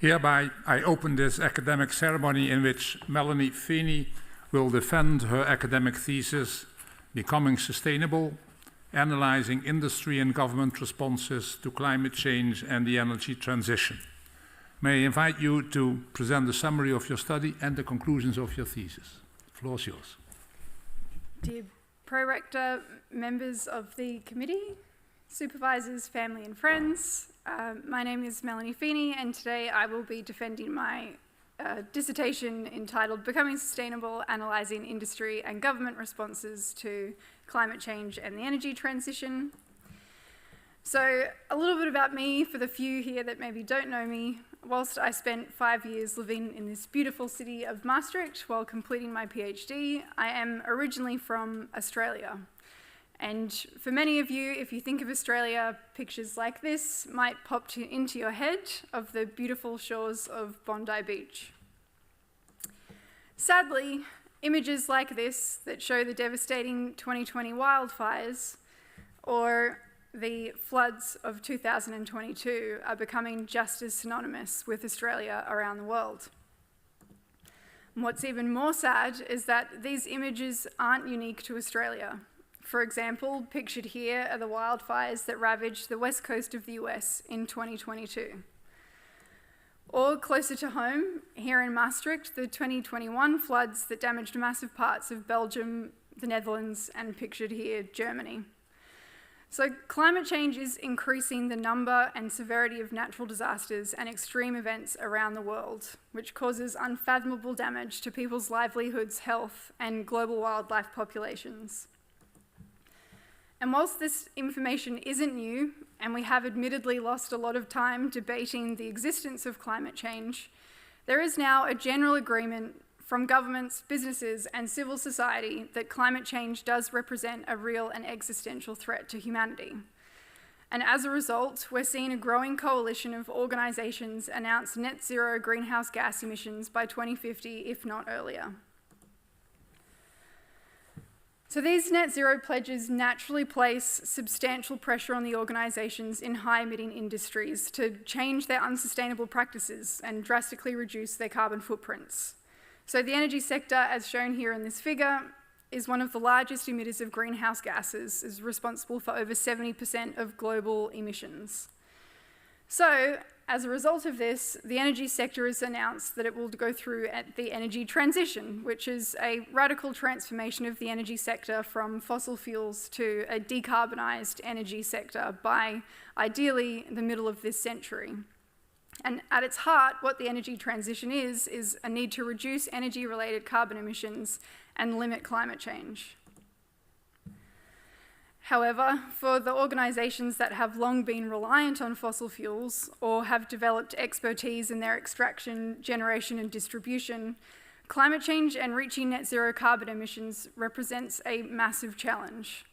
Hereby, I open this academic ceremony in which Melanie Feeney will defend her academic thesis, Becoming Sustainable, Analyzing Industry and Government Responses to Climate Change and the Energy Transition. May I invite you to present the summary of your study and the conclusions of your thesis. The floor is yours. Dear Pro-Rector, members of the committee, supervisors, family and friends, my name is Melanie Feeney, and today I will be defending my dissertation entitled Becoming Sustainable, Analysing Industry and Government Responses to Climate Change and the Energy Transition. So a little bit about me for the few here that maybe don't know me. Whilst I spent 5 years living in this beautiful city of Maastricht while completing my PhD, I am originally from Australia. And for many of you, if you think of Australia, pictures like this might pop into your head of the beautiful shores of Bondi Beach. Sadly, images like this that show the devastating 2020 wildfires or the floods of 2022 are becoming just as synonymous with Australia around the world. And what's even more sad is that these images aren't unique to Australia. For example, pictured here are the wildfires that ravaged the west coast of the US in 2022. Or closer to home, here in Maastricht, the 2021 floods that damaged massive parts of Belgium, the Netherlands, and pictured here, Germany. So climate change is increasing the number and severity of natural disasters and extreme events around the world, which causes unfathomable damage to people's livelihoods, health, and global wildlife populations. And whilst this information isn't new, and we have admittedly lost a lot of time debating the existence of climate change, there is now a general agreement from governments, businesses, and civil society that climate change does represent a real and existential threat to humanity. And as a result, we're seeing a growing coalition of organisations announce net zero greenhouse gas emissions by 2050, if not earlier. So these net zero pledges naturally place substantial pressure on the organisations in high-emitting industries to change their unsustainable practices and drastically reduce their carbon footprints. So the energy sector, as shown here in this figure, is one of the largest emitters of greenhouse gases, is responsible for over 70% of global emissions. So, as a result of this, the energy sector has announced that it will go through the energy transition, which is a radical transformation of the energy sector from fossil fuels to a decarbonised energy sector by, ideally, the middle of this century. And at its heart, what the energy transition is a need to reduce energy-related carbon emissions and limit climate change. However, for the organisations that have long been reliant on fossil fuels or have developed expertise in their extraction, generation and distribution, climate change and reaching net zero carbon emissions represents a massive challenge.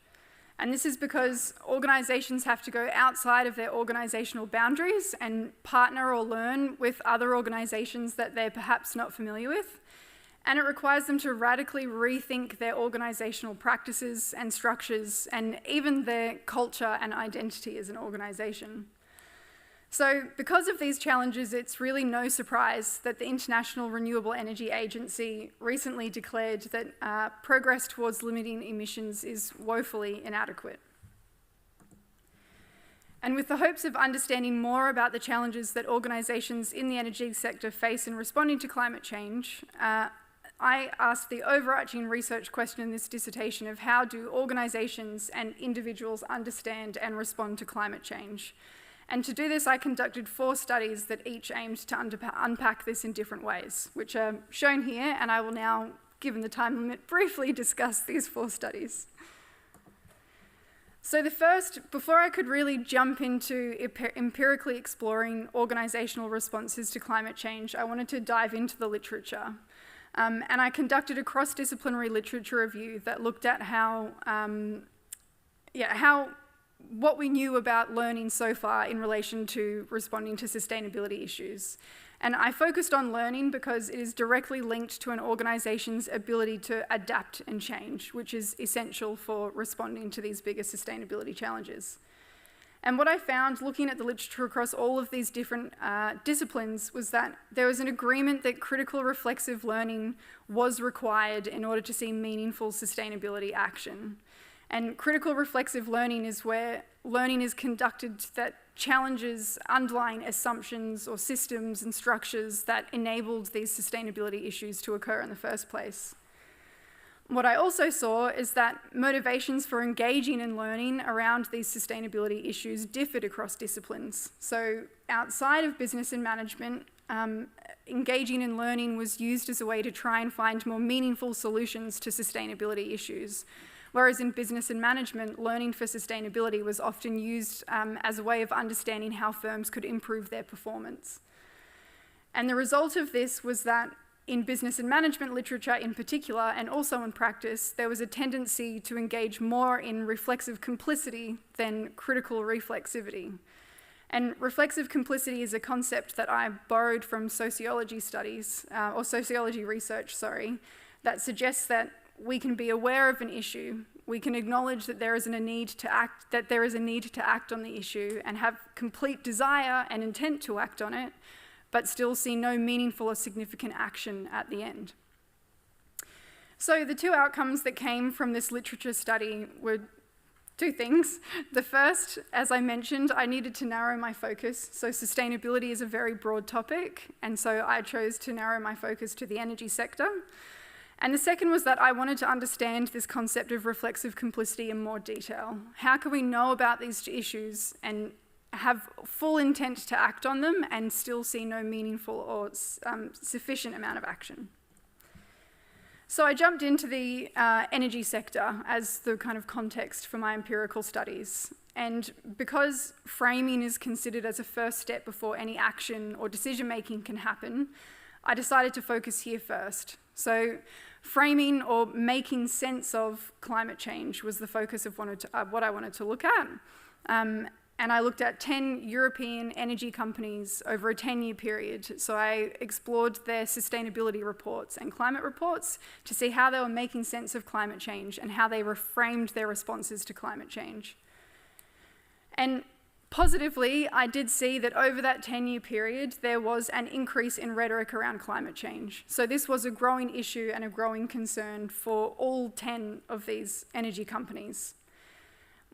And this is because organisations have to go outside of their organisational boundaries and partner or learn with other organisations that they're perhaps not familiar with. And it requires them to radically rethink their organisational practices and structures and even their culture and identity as an organisation. So because of these challenges, it's really no surprise that the International Renewable Energy Agency recently declared that progress towards limiting emissions is woefully inadequate. And with the hopes of understanding more about the challenges that organisations in the energy sector face in responding to climate change, I asked the overarching research question in this dissertation of how do organisations and individuals understand and respond to climate change. And to do this, I conducted 4 studies that each aimed to unpack this in different ways, which are shown here, and I will now, given the time limit, briefly discuss these 4 studies. So the first, before I could really jump into empirically exploring organisational responses to climate change, I wanted to dive into the literature. And I conducted a cross-disciplinary literature review that looked at what we knew about learning so far in relation to responding to sustainability issues. And I focused on learning because it is directly linked to an organisation's ability to adapt and change, which is essential for responding to these bigger sustainability challenges. And what I found looking at the literature across all of these different disciplines was that there was an agreement that critical reflexive learning was required in order to see meaningful sustainability action. And critical reflexive learning is where learning is conducted that challenges underlying assumptions or systems and structures that enabled these sustainability issues to occur in the first place. What I also saw is that motivations for engaging in learning around these sustainability issues differed across disciplines. So outside of business and management, engaging in learning was used as a way to try and find more meaningful solutions to sustainability issues. Whereas in business and management, learning for sustainability was often used as a way of understanding how firms could improve their performance. And the result of this was that in business and management literature in particular, and also in practice, there was a tendency to engage more in reflexive complicity than critical reflexivity. And reflexive complicity is a concept that I borrowed from sociology studies, or sociology research, sorry, that suggests that we can be aware of an issue, we can acknowledge that there is a need to act on the issue and have complete desire and intent to act on it, but still see no meaningful or significant action at the end. So the two outcomes that came from this literature study were two things. The first, as I mentioned, I needed to narrow my focus. So sustainability is a very broad topic, and so I chose to narrow my focus to the energy sector. And the second was that I wanted to understand this concept of reflexive complicity in more detail. How can we know about these issues and have full intent to act on them and still see no meaningful or sufficient amount of action? So I jumped into the energy sector as the kind of context for my empirical studies. And because framing is considered as a first step before any action or decision-making can happen, I decided to focus here first. So framing or making sense of climate change was the focus of what I wanted to look at. And I looked at 10 European energy companies over a 10-year period. So I explored their sustainability reports and climate reports to see how they were making sense of climate change and how they reframed their responses to climate change. And positively, I did see that over that 10-year period, there was an increase in rhetoric around climate change. So this was a growing issue and a growing concern for all 10 of these energy companies.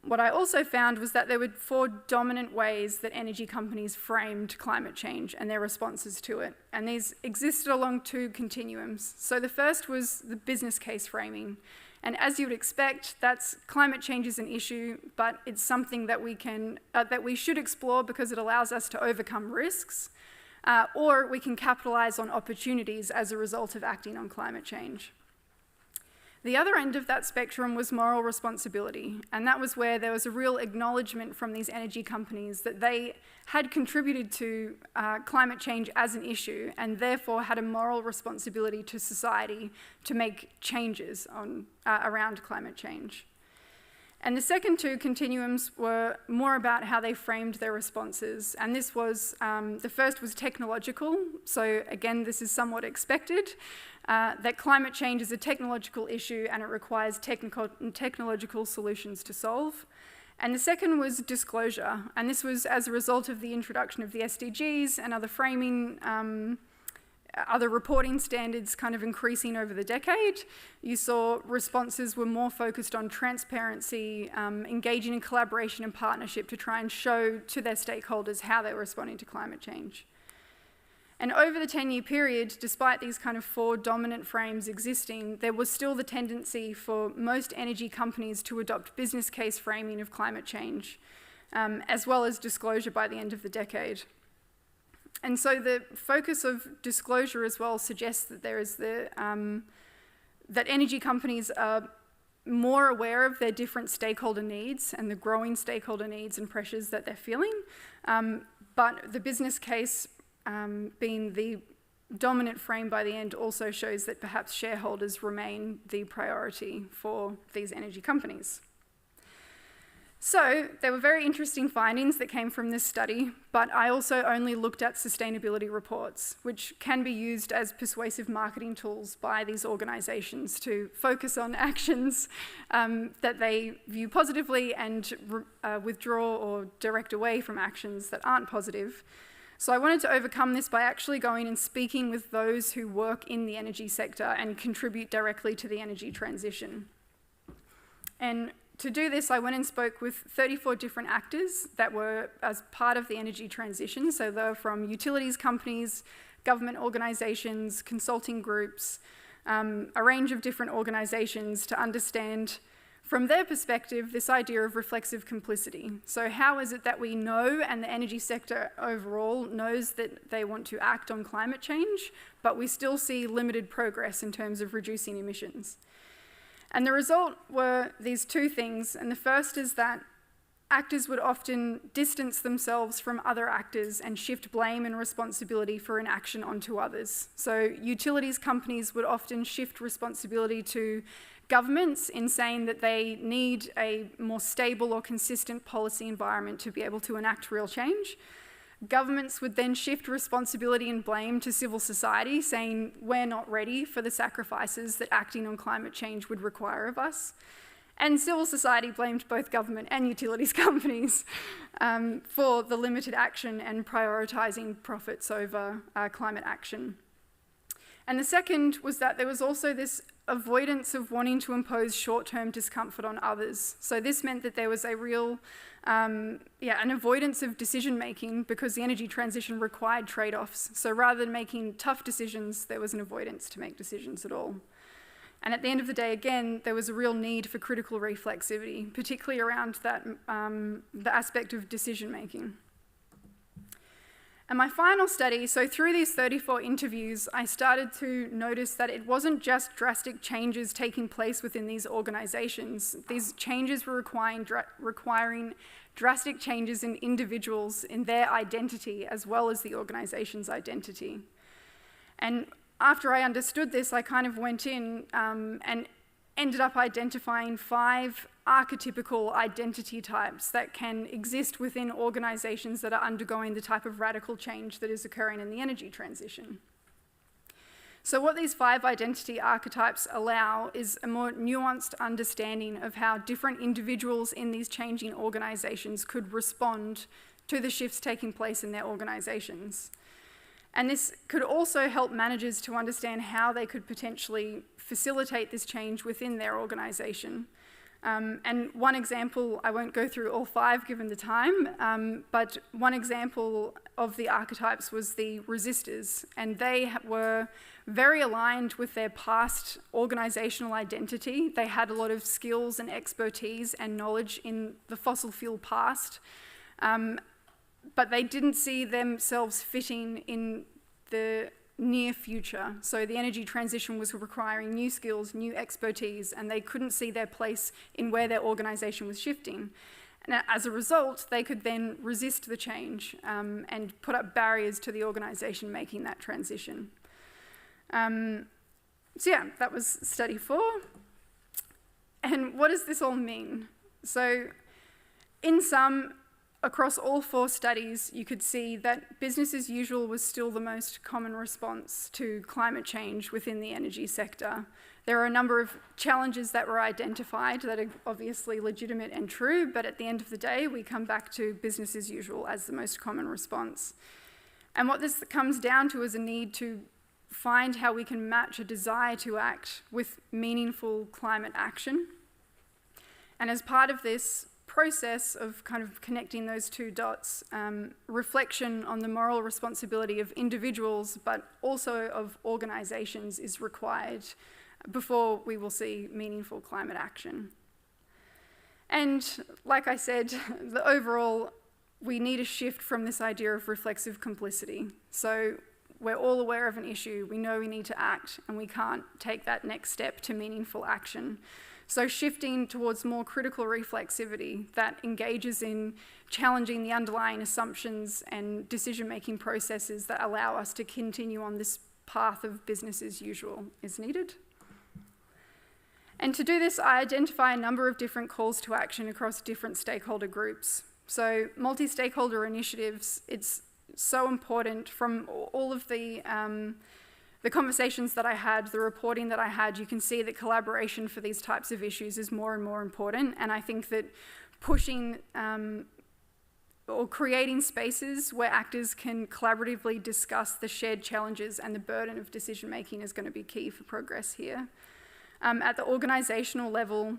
What I also found was that there were 4 dominant ways that energy companies framed climate change and their responses to it. And these existed along 2 continuums. So the first was the business case framing. And as you would expect, that's climate change is an issue, but it's something that we should explore because it allows us to overcome risks, or we can capitalize on opportunities as a result of acting on climate change. The other end of that spectrum was moral responsibility, and that was where there was a real acknowledgement from these energy companies that they had contributed to climate change as an issue and therefore had a moral responsibility to society to make changes around climate change. And the second 2 continuums were more about how they framed their responses. And this was, the first was technological. So again, this is somewhat expected, that climate change is a technological issue and it requires technological solutions to solve. And the second was disclosure. And this was as a result of the introduction of the SDGs and other framing, other reporting standards kind of increasing over the decade. You saw responses were more focused on transparency, engaging in collaboration and partnership to try and show to their stakeholders how they were responding to climate change. And over the 10-year period, despite these kind of 4 dominant frames existing, there was still the tendency for most energy companies to adopt business case framing of climate change, as well as disclosure by the end of the decade. And so the focus of disclosure as well suggests that there is that energy companies are more aware of their different stakeholder needs and the growing stakeholder needs and pressures that they're feeling. But the business case being the dominant frame by the end also shows that perhaps shareholders remain the priority for these energy companies. So there were very interesting findings that came from this study, but I also only looked at sustainability reports, which can be used as persuasive marketing tools by these organisations to focus on actions that they view positively and withdraw or direct away from actions that aren't positive. So I wanted to overcome this by actually going and speaking with those who work in the energy sector and contribute directly to the energy transition. And to do this, I went and spoke with 34 different actors that were as part of the energy transition. So they were from utilities companies, government organisations, consulting groups, a range of different organisations to understand from their perspective this idea of reflexive complicity. So how is it that we know, and the energy sector overall knows, that they want to act on climate change, but we still see limited progress in terms of reducing emissions? And the result were these two things. And the first is that actors would often distance themselves from other actors and shift blame and responsibility for inaction onto others. So utilities companies would often shift responsibility to governments in saying that they need a more stable or consistent policy environment to be able to enact real change. Governments would then shift responsibility and blame to civil society, saying we're not ready for the sacrifices that acting on climate change would require of us. And civil society blamed both government and utilities companies for the limited action and prioritising profits over climate action. And the second was that there was also this avoidance of wanting to impose short-term discomfort on others. So this meant that there was a real, an avoidance of decision-making because the energy transition required trade-offs. So rather than making tough decisions, there was an avoidance to make decisions at all. And at the end of the day, again, there was a real need for critical reflexivity, particularly around that, the aspect of decision-making. And my final study, so through these 34 interviews, I started to notice that it wasn't just drastic changes taking place within these organisations. These changes were requiring drastic changes in individuals, in their identity, as well as the organisation's identity. And after I understood this, I kind of went in and ended up identifying 5 archetypical identity types that can exist within organisations that are undergoing the type of radical change that is occurring in the energy transition. So what these 5 identity archetypes allow is a more nuanced understanding of how different individuals in these changing organisations could respond to the shifts taking place in their organisations. And this could also help managers to understand how they could potentially facilitate this change within their organisation. And one example, I won't go through all 5 given the time, but one example of the archetypes was the resistors, and they were very aligned with their past organisational identity. They had a lot of skills and expertise and knowledge in the fossil fuel past, but they didn't see themselves fitting in the near future. So the energy transition was requiring new skills, new expertise, and they couldn't see their place in where their organisation was shifting. And as a result, they could then resist the change and put up barriers to the organisation making that transition. So yeah, that was study 4. And what does this all mean? So in sum, across all 4 studies, you could see that business as usual was still the most common response to climate change within the energy sector. There are a number of challenges that were identified that are obviously legitimate and true, but at the end of the day, we come back to business as usual as the most common response. And what this comes down to is a need to find how we can match a desire to act with meaningful climate action. And as part of this process of kind of connecting those 2 dots, reflection on the moral responsibility of individuals, but also of organisations, is required before we will see meaningful climate action. And like I said, we need a shift from this idea of reflexive complicity. So we're all aware of an issue, we know we need to act, and we can't take that next step to meaningful action. So shifting towards more critical reflexivity that engages in challenging the underlying assumptions and decision-making processes that allow us to continue on this path of business as usual is needed. And to do this, I identify a number of different calls to action across different stakeholder groups. So multi-stakeholder initiatives, it's so important. From all of the conversations that I had, the reporting that I had, you can see that collaboration for these types of issues is more and more important. And I think that pushing or creating spaces where actors can collaboratively discuss the shared challenges and the burden of decision-making is going to be key for progress here. At the organisational level,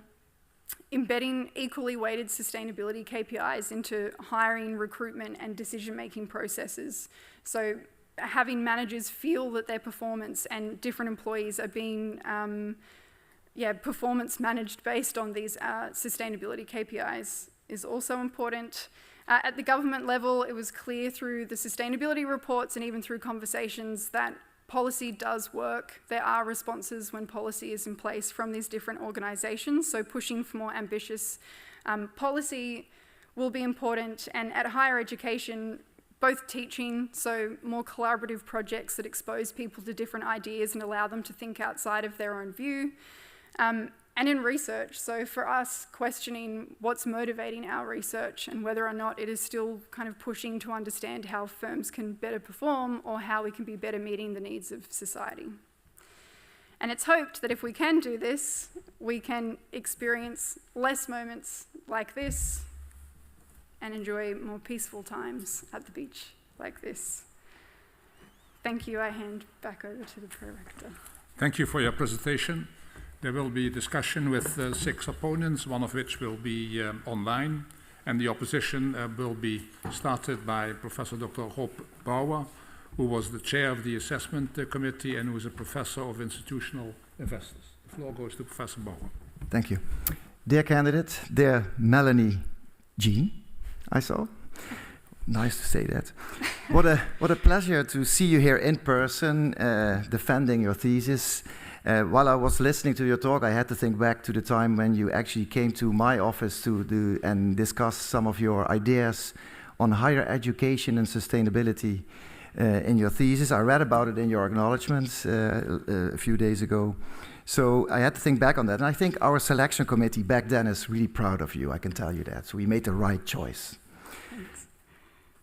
embedding equally weighted sustainability KPIs into hiring, recruitment and decision-making processes. So having managers feel that their performance and different employees are being performance managed based on these sustainability KPIs is also important. At the government level, it was clear through the sustainability reports and even through conversations that policy does work. There are responses when policy is in place from these different organisations, so pushing for more ambitious policy will be important. And at higher education, both teaching, so more collaborative projects that expose people to different ideas and allow them to think outside of their own view, and in research, so for us, questioning what's motivating our research and whether or not it is still kind of pushing to understand how firms can better perform or how we can be better meeting the needs of society. And it's hoped that if we can do this, we can experience less moments like this and enjoy more peaceful times at the beach like this. Thank you. I hand back over to the Prorector. Thank you for your presentation. There will be a discussion with 6 opponents, one of which will be online, and the opposition will be started by Professor Dr. Rob Bauer, who was the chair of the assessment committee and who is a professor of institutional investors. The floor goes to Professor Bauer. Thank you. Dear candidate, dear Melanie Jean, I saw. Nice to say that. What a pleasure to see you here in person, defending your thesis. While I was listening to your talk, I had to think back to the time when you actually came to my office to do and discuss some of your ideas on higher education and sustainability in your thesis. I read about it in your acknowledgements a few days ago. So I had to think back on that. And I think our selection committee back then is really proud of you, I can tell you that. So we made the right choice. Thanks.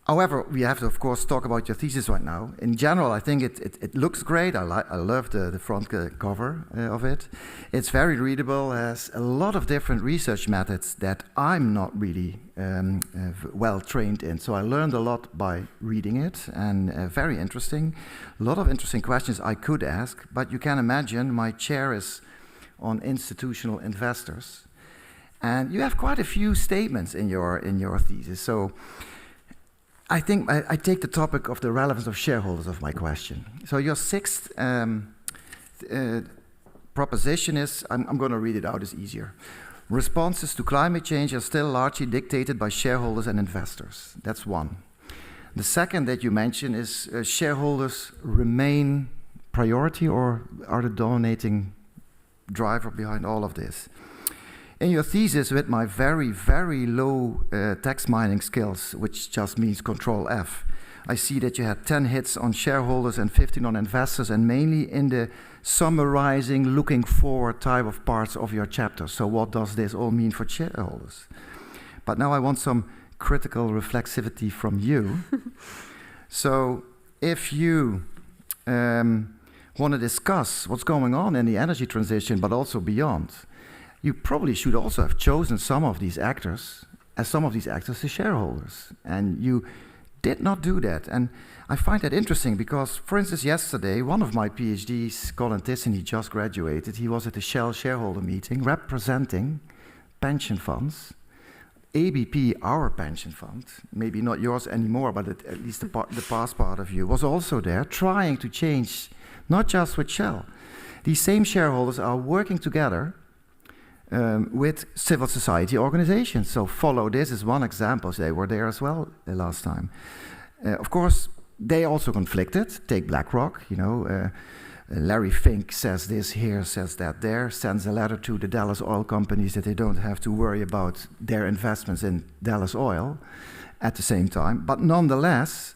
However, we have to, of course, talk about your thesis right now. In general, I think it looks great. I love the front cover of it. It's very readable, has a lot of different research methods that I'm not really well trained in. So I learned a lot by reading it, and very interesting. A lot of interesting questions I could ask, but you can imagine my chair is on institutional investors. And you have quite a few statements in your thesis. So I think I take the topic of the relevance of shareholders of my question. So your 6th proposition is, I'm going to read it out, it's easier. Responses to climate change are still largely dictated by shareholders and investors. That's one. The second that you mention is shareholders remain priority or are the dominating driver behind all of this. In your thesis, with my very, very low text mining skills, which just means Control F, I see that you had 10 hits on shareholders and 15 on investors, and mainly in the summarizing, looking forward type of parts of your chapter. So what does this all mean for shareholders? But now I want some critical reflexivity from you. So if you want to discuss what's going on in the energy transition, but also beyond, you probably should also have chosen some of these actors as shareholders. And you did not do that. And I find that interesting because, for instance, yesterday, one of my PhDs, Colin Thyssen, he just graduated. He was at the Shell shareholder meeting representing pension funds, ABP, our pension fund, maybe not yours anymore, but at least the past part of you, was also there trying to change, not just with Shell. These same shareholders are working together with civil society organizations. So Follow This is one example. They were there as well last time. Of course, they also conflicted. Take BlackRock, Larry Fink says this here, says that there, sends a letter to the Dallas oil companies that they don't have to worry about their investments in Dallas oil at the same time. But nonetheless,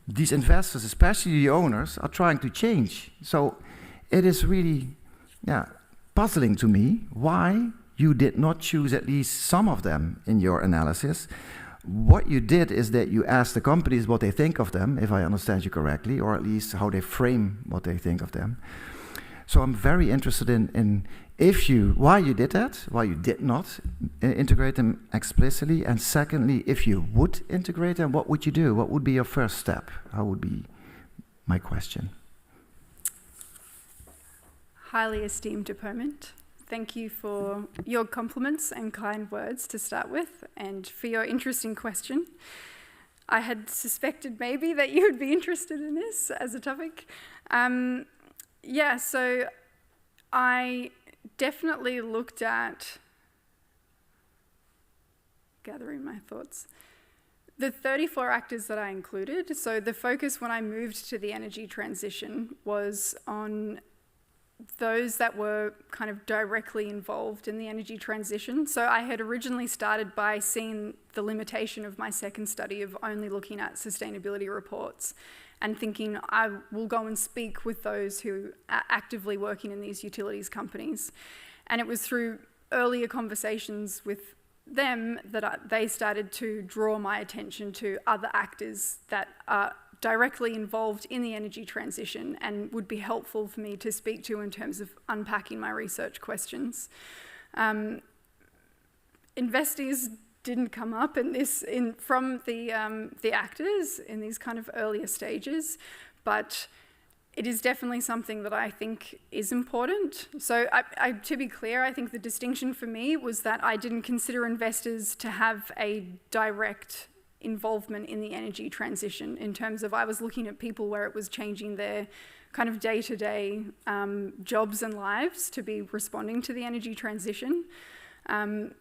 these investors, especially the owners, are trying to change. So it is really, puzzling to me why you did not choose at least some of them in your analysis. What you did is that you asked the companies what they think of them, if I understand you correctly, or at least how they frame what they think of them. So I'm very interested in why you did that, why you did not integrate them explicitly, and secondly, if you would integrate them, what would you do? What would be your first step? How would be my question? Highly esteemed opponent, thank you for your compliments and kind words to start with, and for your interesting question. I had suspected maybe that you would be interested in this as a topic. Yeah, so I definitely looked at, gathering my thoughts, the 34 actors that I included. So the focus when I moved to the energy transition was on those that were kind of directly involved in the energy transition. So I had originally started by seeing the limitation of my second study of only looking at sustainability reports and thinking I will go and speak with those who are actively working in these utilities companies. And it was through earlier conversations with them that they started to draw my attention to other actors that are directly involved in the energy transition and would be helpful for me to speak to in terms of unpacking my research questions. Investees didn't come up from the actors in these kind of earlier stages, but it is definitely something that I think is important. So to be clear, I think the distinction for me was that I didn't consider investors to have a direct involvement in the energy transition in terms of I was looking at people where it was changing their kind of day-to-day jobs and lives to be responding to the energy transition.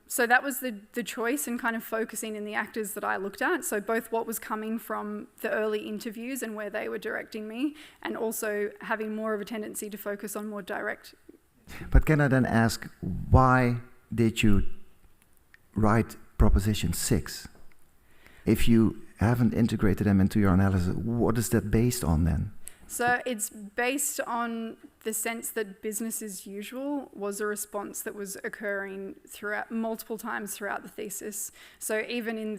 So that was the choice and kind of focusing in the actors that I looked at. So both what was coming from the early interviews and where they were directing me, and also having more of a tendency to focus on more direct. But can I then ask, why did you write Proposition 6? If you haven't integrated them into your analysis, what is that based on then? So it's based on the sense that business as usual was a response that was occurring throughout multiple times throughout the thesis. So even in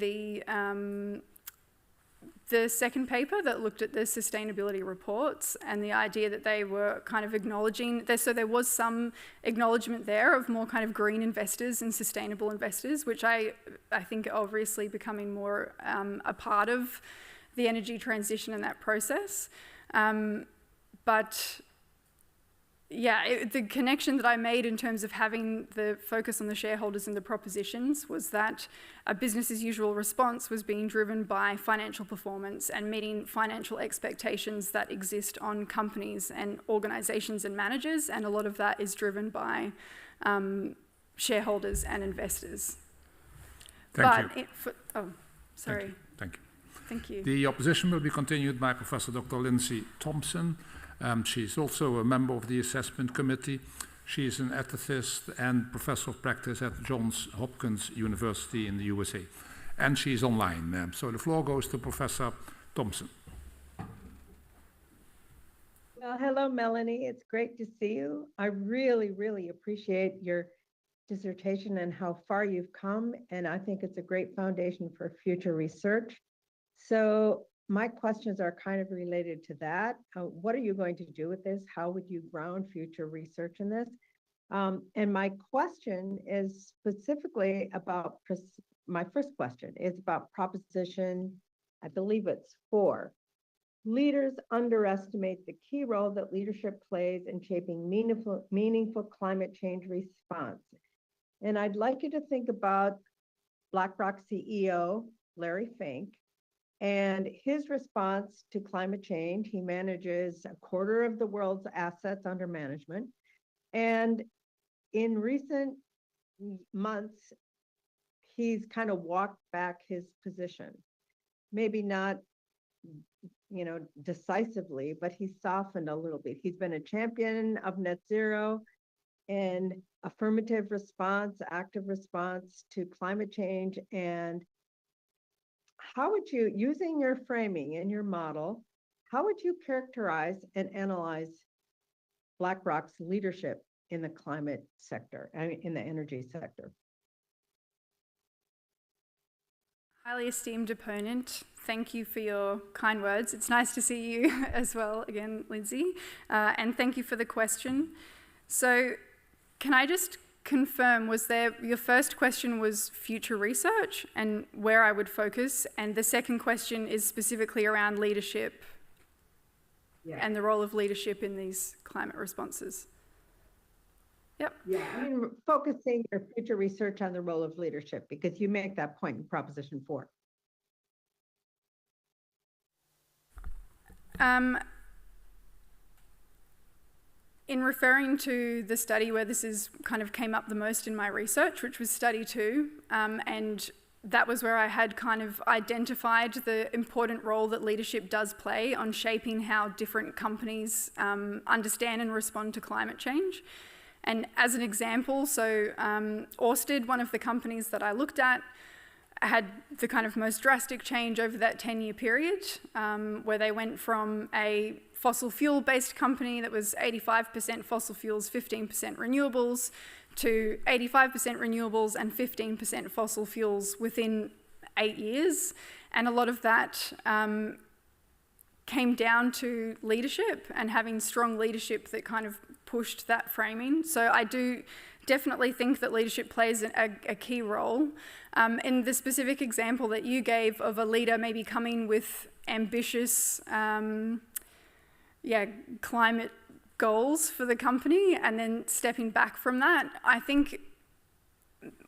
the second paper that looked at the sustainability reports and the idea that they were kind of acknowledging, so there was some acknowledgement there of more kind of green investors and sustainable investors, which I think are obviously becoming more a part of the energy transition in that process. But yeah, the connection that I made in terms of having the focus on the shareholders and the propositions was that a business as usual response was being driven by financial performance and meeting financial expectations that exist on companies and organizations and managers, and a lot of that is driven by shareholders and investors. Thank you. Sorry. Thank you. Thank you. The opposition will be continued by Professor Dr. Lindsay Thompson. She's also a member of the assessment committee. She is an ethicist and professor of practice at Johns Hopkins University in the USA. And she's online. So the floor goes to Professor Thompson. Well, hello, Melanie. It's great to see you. I really, really appreciate your dissertation and how far you've come. And I think it's a great foundation for future research. So my questions are kind of related to that. What are you going to do with this? How would you ground future research in this? And my question is specifically about, my first question is about proposition, I believe it's 4. Leaders underestimate the key role that leadership plays in shaping meaningful climate change response. And I'd like you to think about BlackRock CEO, Larry Fink, and his response to climate change. He manages a quarter of the world's assets under management. And in recent months, he's kind of walked back his position. Maybe not, decisively, but he's softened a little bit. He's been a champion of net zero and affirmative response, active response to climate change. And how would you, using your framing in your model, how would you characterize and analyze BlackRock's leadership in the climate sector, I mean, in the energy sector. Highly esteemed opponent, thank you for your kind words. It's nice to see you as well again, Lindsay, and thank you for the question. So can I just confirm, your first question was future research and where I would focus, and the second question is specifically around leadership and the role of leadership in these climate responses? Yep. Yeah, I mean, focusing your future research on the role of leadership, because you make that point in Proposition 4. In referring to the study where this is kind of came up the most in my research, which was study 2, and that was where I had kind of identified the important role that leadership does play on shaping how different companies understand and respond to climate change. And as an example, so Ørsted, one of the companies that I looked at, had the kind of most drastic change over that 10-year period, where they went from a fossil fuel-based company that was 85% fossil fuels, 15% renewables, to 85% renewables and 15% fossil fuels within 8 years. And a lot of that came down to leadership and having strong leadership that kind of pushed that framing. So I do definitely think that leadership plays a key role. In the specific example that you gave of a leader maybe coming with ambitious climate goals for the company and then stepping back from that, I think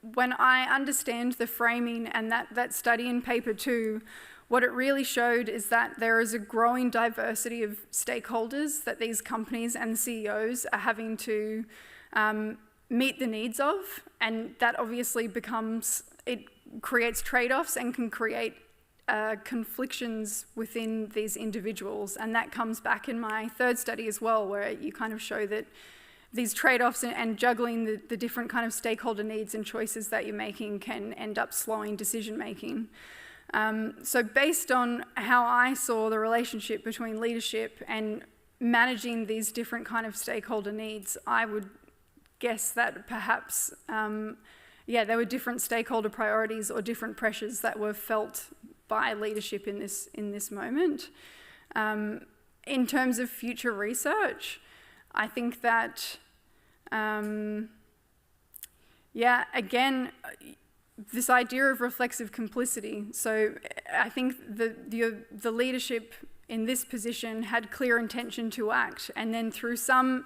when I understand the framing and that study in paper 2, what it really showed is that there is a growing diversity of stakeholders that these companies and CEOs are having to meet the needs of, and that obviously it creates trade-offs and can create conflictions within these individuals. And that comes back in my third study as well, where you kind of show that these trade-offs and juggling the different kind of stakeholder needs and choices that you're making can end up slowing decision-making. So based on how I saw the relationship between leadership and managing these different kind of stakeholder needs, I would guess that perhaps, there were different stakeholder priorities or different pressures that were felt by leadership in this moment. In terms of future research, I think that, again, this idea of reflexive complicity. So I think the leadership in this position had clear intention to act, and then through some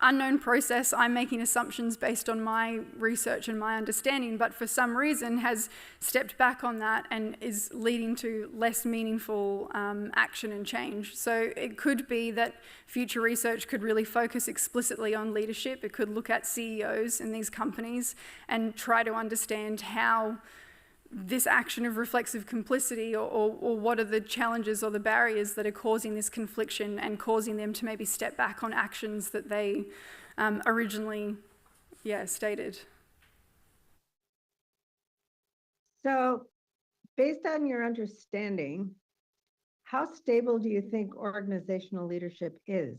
unknown process, I'm making assumptions based on my research and my understanding, but for some reason has stepped back on that and is leading to less meaningful action and change. So it could be that future research could really focus explicitly on leadership. It could look at CEOs in these companies and try to understand how this action of reflexive complicity or what are the challenges or the barriers that are causing this confliction and causing them to maybe step back on actions that they originally stated. So based on your understanding, how stable do you think organizational leadership is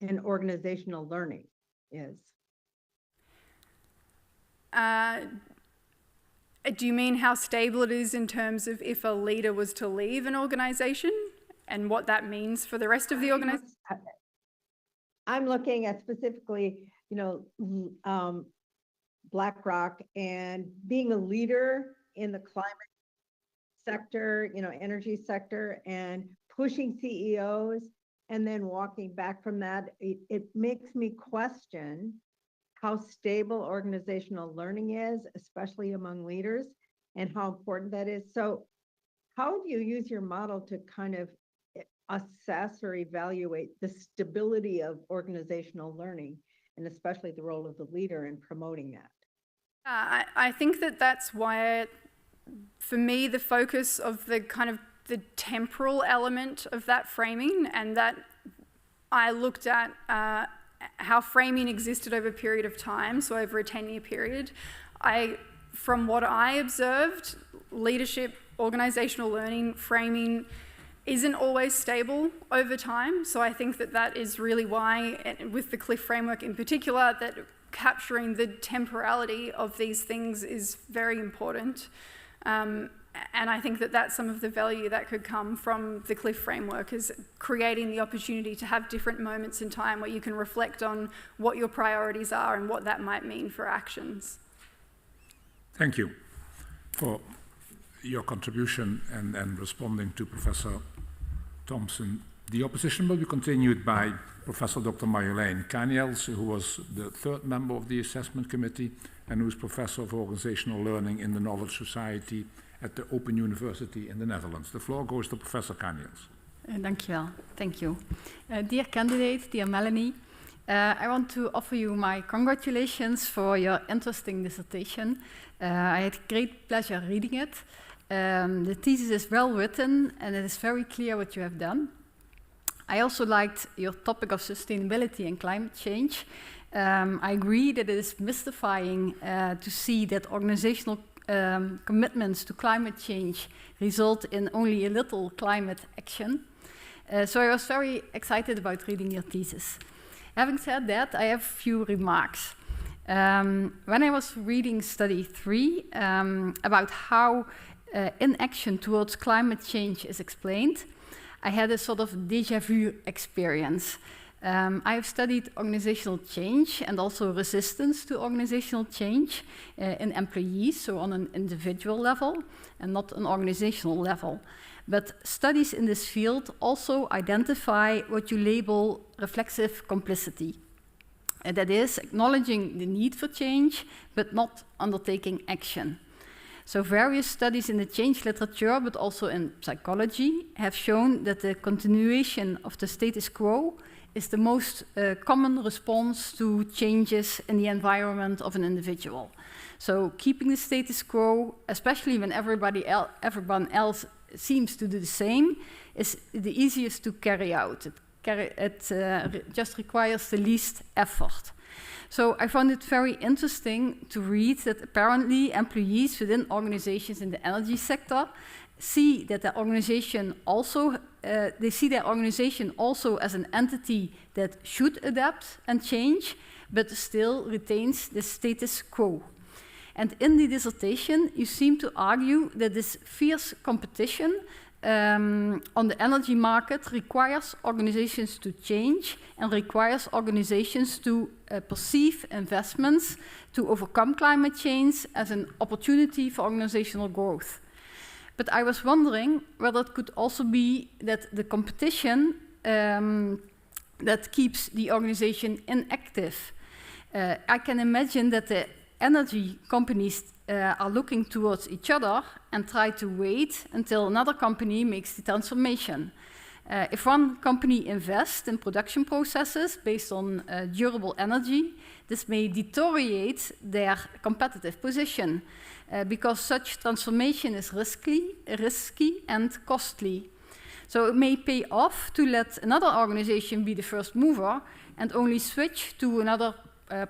and organizational learning is? Do you mean how stable it is in terms of if a leader was to leave an organization and what that means for the rest of the organization? I'm looking at specifically, BlackRock and being a leader in the climate sector, energy sector, and pushing CEOs and then walking back from that. It makes me question how stable organizational learning is, especially among leaders, and how important that is. So how do you use your model to kind of assess or evaluate the stability of organizational learning, and especially the role of the leader in promoting that? I think that's why, for me, the focus of the kind of the temporal element of that framing, and that I looked at how framing existed over a period of time, so over a 10-year period. From what I observed, leadership, organizational learning, framing isn't always stable over time. So I think that that is really why, with the CLIF framework in particular, that capturing the temporality of these things is very important. And I think that that's some of the value that could come from the CLIF framework, is creating the opportunity to have different moments in time where you can reflect on what your priorities are and what that might mean for actions. Thank you for your contribution and responding to Professor Thompson. The opposition will be continued by Professor Dr. Marjolein Kaniels, who was the third member of the assessment committee and who is Professor of Organizational Learning in the Knowledge Society at the Open University in the Netherlands. The floor goes to Professor Kaniels. Dankjewel. Thank you. Dear candidate, dear Melanie, I want to offer you my congratulations for your interesting dissertation. I had great pleasure reading it. The thesis is well written and it is very clear what you have done. I also liked your topic of sustainability and climate change. I agree that it is mystifying to see that organizational commitments to climate change result in only a little climate action. So I was very excited about reading your thesis. Having said that, I have a few remarks. When I was reading study 3 about how inaction towards climate change is explained, I had a sort of déjà vu experience. I have studied organizational change and also resistance to organizational change in employees, so on an individual level and not an organizational level. But studies in this field also identify what you label reflexive complicity. And that is acknowledging the need for change, but not undertaking action. So various studies in the change literature, but also in psychology, have shown that the continuation of the status quo is the most common response to changes in the environment of an individual. So keeping the status quo, especially when everyone else seems to do the same, is the easiest to carry out. It just requires the least effort. So I found it very interesting to read that apparently employees within organizations in the energy sector see that the organization also, they see their organization also as an entity that should adapt and change, but still retains the status quo. And in the dissertation, you seem to argue that this fierce competition on the energy market requires organizations to change and requires organizations to perceive investments to overcome climate change as an opportunity for organizational growth. But I was wondering whether it could also be that the competition that keeps the organization inactive. I can imagine that the energy companies are looking towards each other and try to wait until another company makes the transformation. If one company invests in production processes based on durable energy, this may deteriorate their competitive position because such transformation is risky and costly. So it may pay off to let another organization be the first mover and only switch to another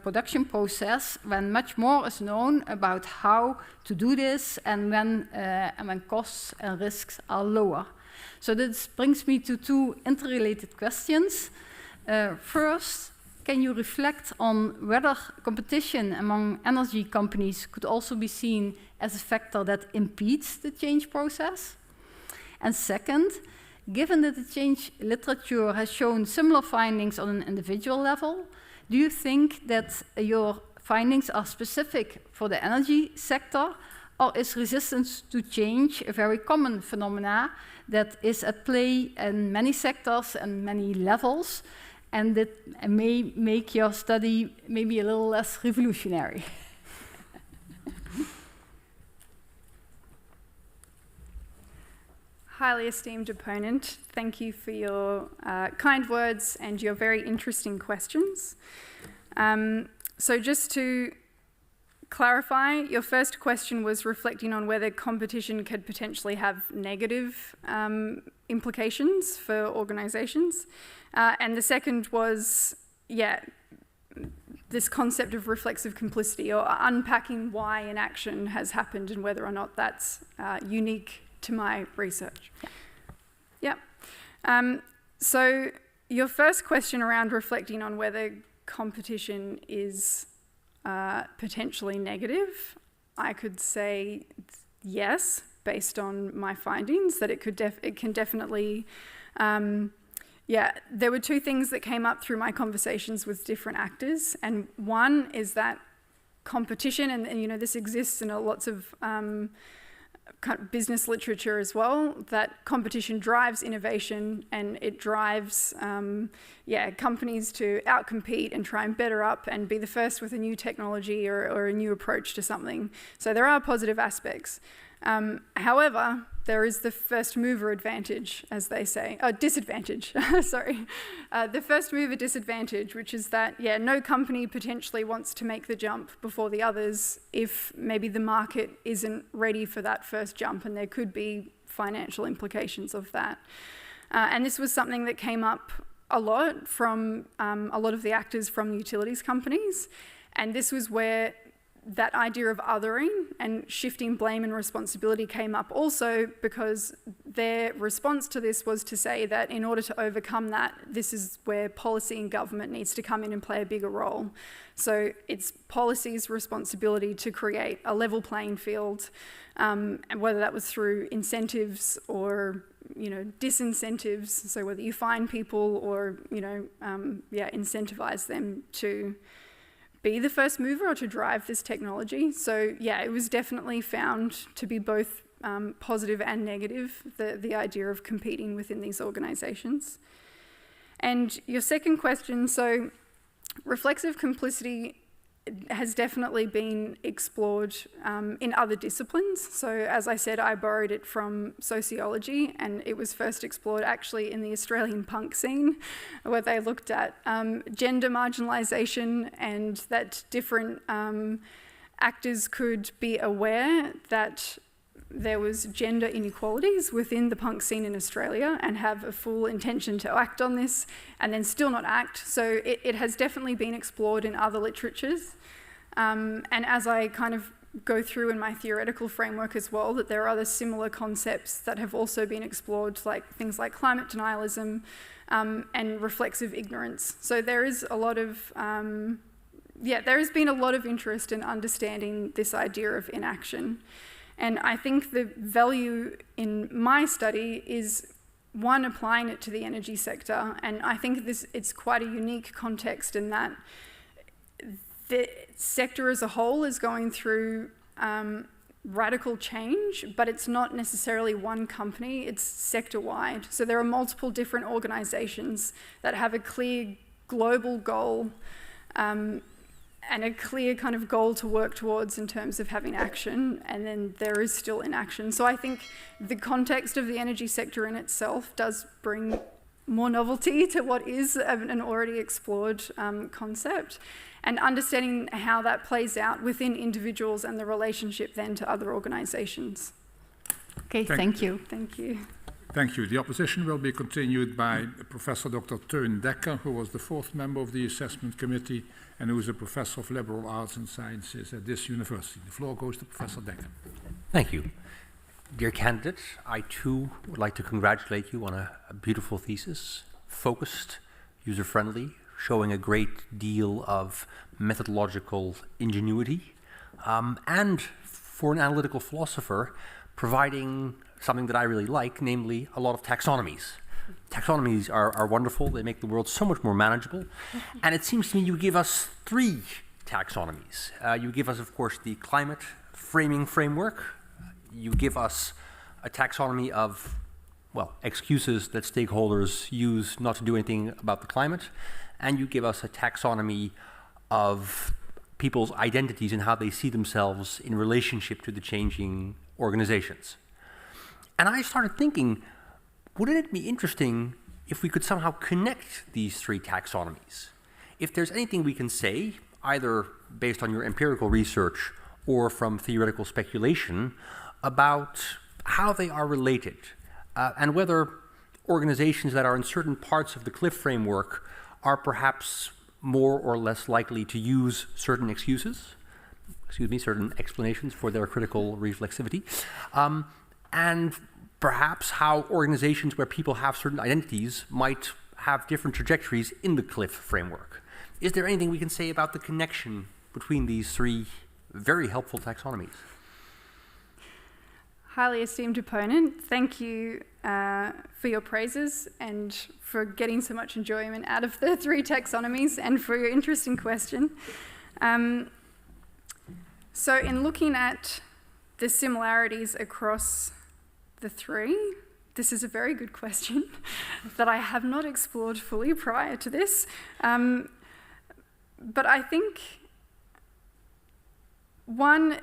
production process when much more is known about how to do this and when costs and risks are lower. So this brings me to two interrelated questions. First, can you reflect on whether competition among energy companies could also be seen as a factor that impedes the change process? And second, given that the change literature has shown similar findings on an individual level, do you think that your findings are specific for the energy sector, or is resistance to change a very common phenomena that is at play in many sectors and many levels, and that may make your study maybe a little less revolutionary? Highly esteemed opponent, thank you for your kind words and your very interesting questions. So just to clarify, your first question was reflecting on whether competition could potentially have negative implications for organizations. And the second was, this concept of reflexive complicity, or unpacking why an action has happened and whether or not that's unique to my research. Yeah. So your first question around reflecting on whether competition is potentially negative, I could say yes, based on my findings, that it can definitely, there were two things that came up through my conversations with different actors, and one is that competition, and you know, this exists in lots of kind of business literature as well, that competition drives innovation and it drives companies to outcompete and try and better up and be the first with a new technology or a new approach to something. So there are positive aspects. However, there is the first mover advantage, as they say, disadvantage, sorry. The first mover disadvantage, which is that, no company potentially wants to make the jump before the others if maybe the market isn't ready for that first jump, and there could be financial implications of that. And this was something that came up a lot from a lot of the actors from the utilities companies, and this was where that idea of othering and shifting blame and responsibility came up also, because their response to this was to say that in order to overcome that, this is where policy and government needs to come in and play a bigger role. So it's policy's responsibility to create a level playing field, and whether that was through incentives or disincentives, so whether you fine people or incentivize them to be the first mover or to drive this technology. So it was definitely found to be both positive and negative, the idea of competing within these organizations. And your second question, so reflexive complicity has definitely been explored in other disciplines. So as I said, I borrowed it from sociology, and it was first explored actually in the Australian punk scene, where they looked at gender marginalisation and that different actors could be aware that there was gender inequalities within the punk scene in Australia and have a full intention to act on this and then still not act. So it has definitely been explored in other literatures. And as I kind of go through in my theoretical framework as well, that there are other similar concepts that have also been explored, like things like climate denialism and reflexive ignorance. So there is a lot of, there has been a lot of interest in understanding this idea of inaction. And I think the value in my study is, one, applying it to the energy sector. And I think it's quite a unique context in that the sector as a whole is going through radical change, but it's not necessarily one company, it's sector-wide. So there are multiple different organizations that have a clear global goal and a clear kind of goal to work towards in terms of having action, and then there is still inaction. So I think the context of the energy sector in itself does bring more novelty to what is an already explored concept, and understanding how that plays out within individuals and the relationship then to other organizations. Okay, thank you. Thank you. Thank you. The opposition will be continued by Professor Dr. Teun Dekker, who was the fourth member of the assessment committee and who is a professor of liberal arts and sciences at this university. The floor goes to Professor Dekker. Thank you. Dear candidate, I too would like to congratulate you on a beautiful thesis, focused, user-friendly, showing a great deal of methodological ingenuity, and for an analytical philosopher, providing something that I really like, namely a lot of taxonomies. Taxonomies are wonderful. They make the world so much more manageable. And it seems to me you give us 3 taxonomies. You give us, of course, the climate framing framework. You give us a taxonomy of, excuses that stakeholders use not to do anything about the climate. And you give us a taxonomy of people's identities and how they see themselves in relationship to the changing organizations. And I started thinking, wouldn't it be interesting if we could somehow connect these 3 taxonomies? If there's anything we can say, either based on your empirical research or from theoretical speculation, about how they are related, and whether organizations that are in certain parts of the CLIF framework are perhaps more or less likely to use certain certain explanations for their critical reflexivity, and perhaps how organizations where people have certain identities might have different trajectories in the CLIF framework. Is there anything we can say about the connection between these three very helpful taxonomies? Highly esteemed opponent, thank you for your praises and for getting so much enjoyment out of the three taxonomies and for your interesting question. So in looking at the similarities across the three, this is a very good question that I have not explored fully prior to this. But I think one,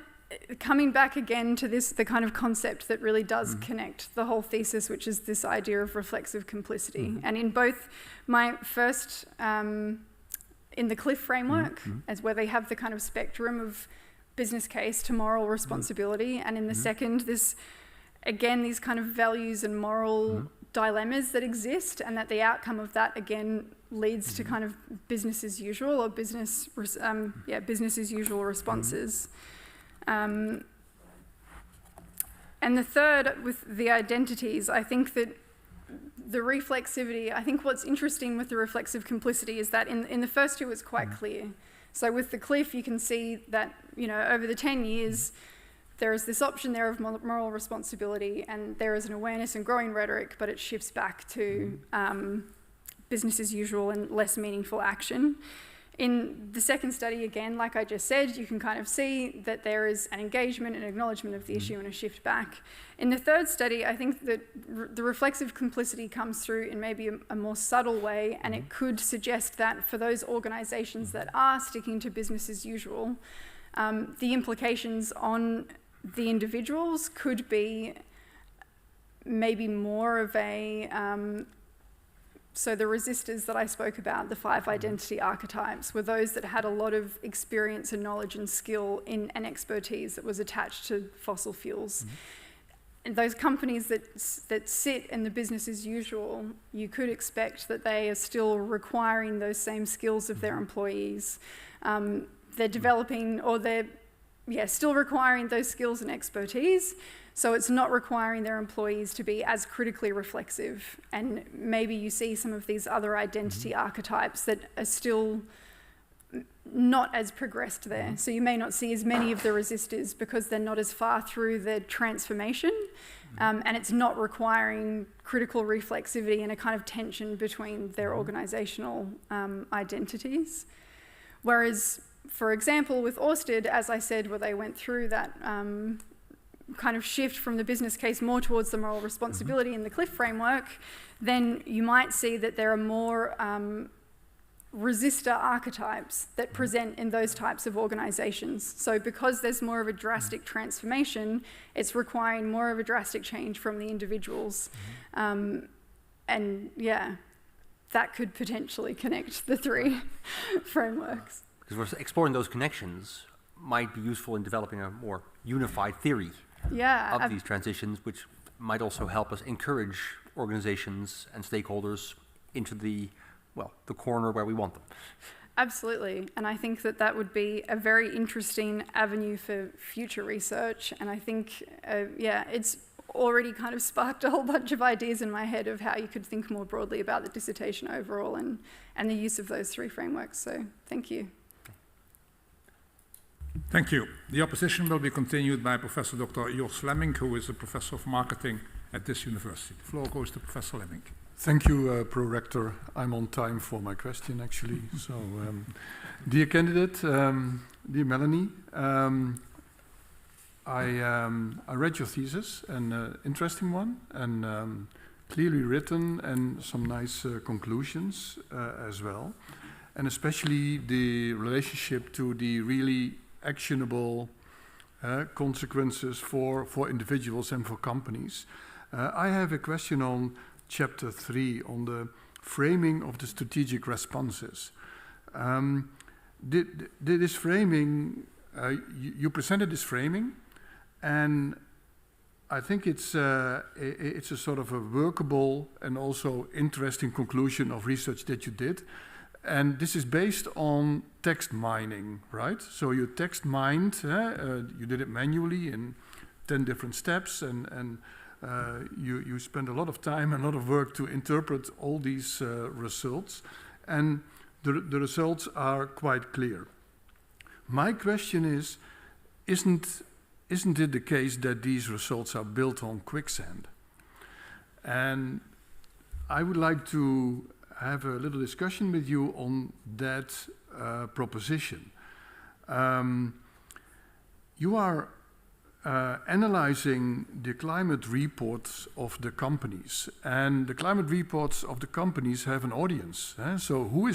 coming back again to this, the kind of concept that really does connect the whole thesis, which is this idea of reflexive complicity. And in both my first, in the CLIF framework, as where they have the kind of spectrum of business case to moral responsibility, and in the second, this, again, these kind of values and moral dilemmas that exist, and that the outcome of that, again, leads to kind of business as usual or business as usual responses. And the third, with the identities, I think that the reflexivity, I think what's interesting with the reflexive complicity is that in the first two, it's quite clear. So with the CLIF, you can see that, you know, over the 10 years, there is this option there of moral responsibility, and there is an awareness and growing rhetoric, but it shifts back to business as usual and less meaningful action. In the second study, again, like I just said, you can kind of see that there is an engagement and acknowledgement of the issue and a shift back. In the third study, I think that the reflexive complicity comes through in maybe a more subtle way, and it could suggest that for those organisations that are sticking to business as usual, the implications on the individuals could be maybe more of a so the resistors that I spoke about, the 5 identity archetypes, were those that had a lot of experience and knowledge and skill in and expertise that was attached to fossil fuels. And those companies that sit in the business as usual, you could expect that they are still requiring those same skills of their employees. They're developing, or they're still requiring those skills and expertise. So it's not requiring their employees to be as critically reflexive. And maybe you see some of these other identity archetypes that are still not as progressed there. So you may not see as many of the resistors because they're not as far through the transformation, and it's not requiring critical reflexivity and a kind of tension between their organisational identities. Whereas, for example, with Orsted, as I said, where they went through that kind of shift from the business case more towards the moral responsibility in the CLIF framework, then you might see that there are more resistor archetypes that present in those types of organisations. So because there's more of a drastic transformation, it's requiring more of a drastic change from the individuals. And yeah, that could potentially connect the three frameworks. Because we're exploring those connections might be useful in developing a more unified theory of these transitions, which might also help us encourage organizations and stakeholders into the corner where we want them. Absolutely, and I think that that would be a very interesting avenue for future research, and I think, it's already kind of sparked a whole bunch of ideas in my head of how you could think more broadly about the dissertation overall and the use of those three frameworks, so thank you. Thank you. The opposition will be continued by Professor Dr. Jos Lemming, who is a professor of marketing at this university. The floor goes to Professor Lemming. Thank you, Pro-Rector. I'm on time for my question, actually. So, dear candidate, dear Melanie, I read your thesis, an interesting one, and clearly written, and some nice conclusions as well, and especially the relationship to the really actionable consequences for individuals and for companies. I have a question on Chapter 3, on the framing of the strategic responses. This framing, you presented this framing, and I think it's a sort of a workable and also interesting conclusion of research that you did. And this is based on text mining, right? So you text mined, you did it manually in 10 different steps, and You spend a lot of time and a lot of work to interpret all these results, and the results are quite clear. My question is, isn't it the case that these results are built on quicksand? And I would like to have a little discussion with you on that proposition. You are analyzing the climate reports of the companies, and the climate reports of the companies have an audience. So who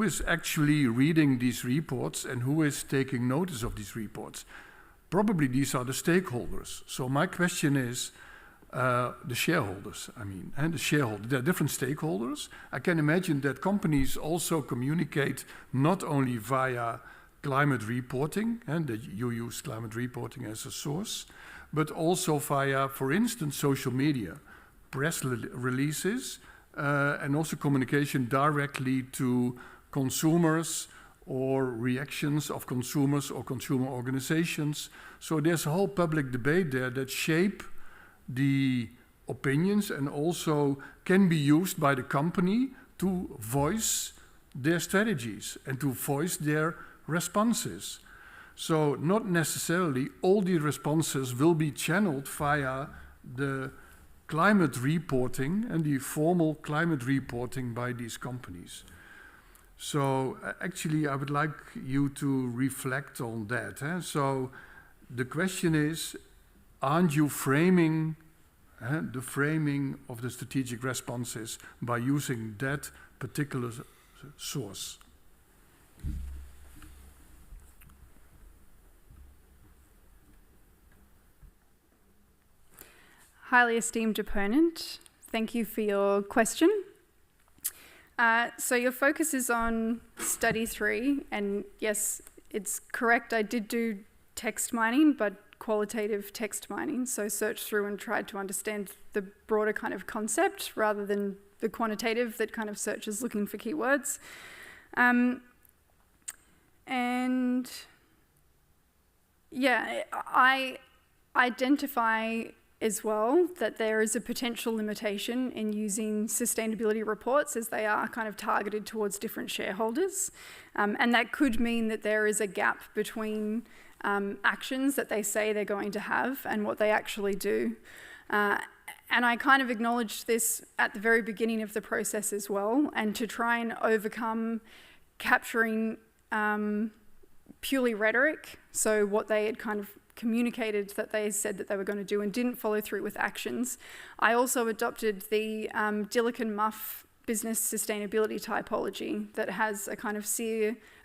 is actually reading these reports and who is taking notice of these reports? Probably these are the stakeholders. So my question is, the shareholders, and the shareholders, there are different stakeholders. I can imagine that companies also communicate not only via climate reporting, and that you use climate reporting as a source, but also via, for instance, social media, press releases, and also communication directly to consumers or reactions of consumers or consumer organizations. So there's a whole public debate there that shape the opinions and also can be used by the company to voice their strategies and to voice their responses. So not necessarily all the responses will be channeled via the climate reporting and the formal climate reporting by these companies. So actually I would like you to reflect on that. So the question is, aren't you framing the framing of the strategic responses by using that particular source? Highly esteemed opponent, thank you for your question. So your focus is on study 3, and yes, it's correct, I did do text mining, but qualitative text mining, so searched through and tried to understand the broader kind of concept rather than the quantitative that kind of searches looking for keywords. And yeah, I identify as well that there is a potential limitation in using sustainability reports as they are kind of targeted towards different shareholders. And that could mean that there is a gap between actions that they say they're going to have and what they actually do. And I kind of acknowledged this at the very beginning of the process as well, and to try and overcome capturing purely rhetoric, so what they had kind of communicated that they said that they were going to do and didn't follow through with actions. I also adopted the Dillican Muff business sustainability typology that has a kind of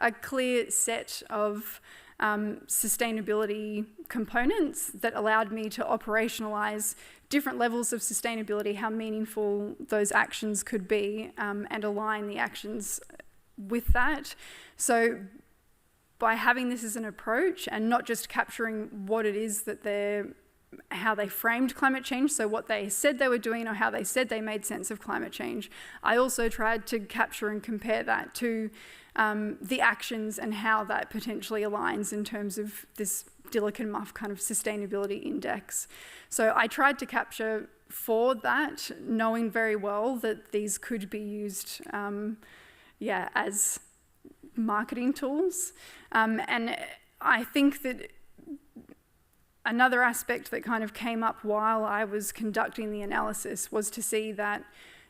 a clear set of sustainability components that allowed me to operationalize different levels of sustainability, how meaningful those actions could be, and align the actions with that. So by having this as an approach and not just capturing what it is that how they framed climate change, so what they said they were doing or how they said they made sense of climate change, I also tried to capture and compare that to the actions and how that potentially aligns in terms of this Dillican Muff kind of sustainability index. So I tried to capture for that, knowing very well that these could be used as marketing tools. And I think that another aspect that kind of came up while I was conducting the analysis was to see that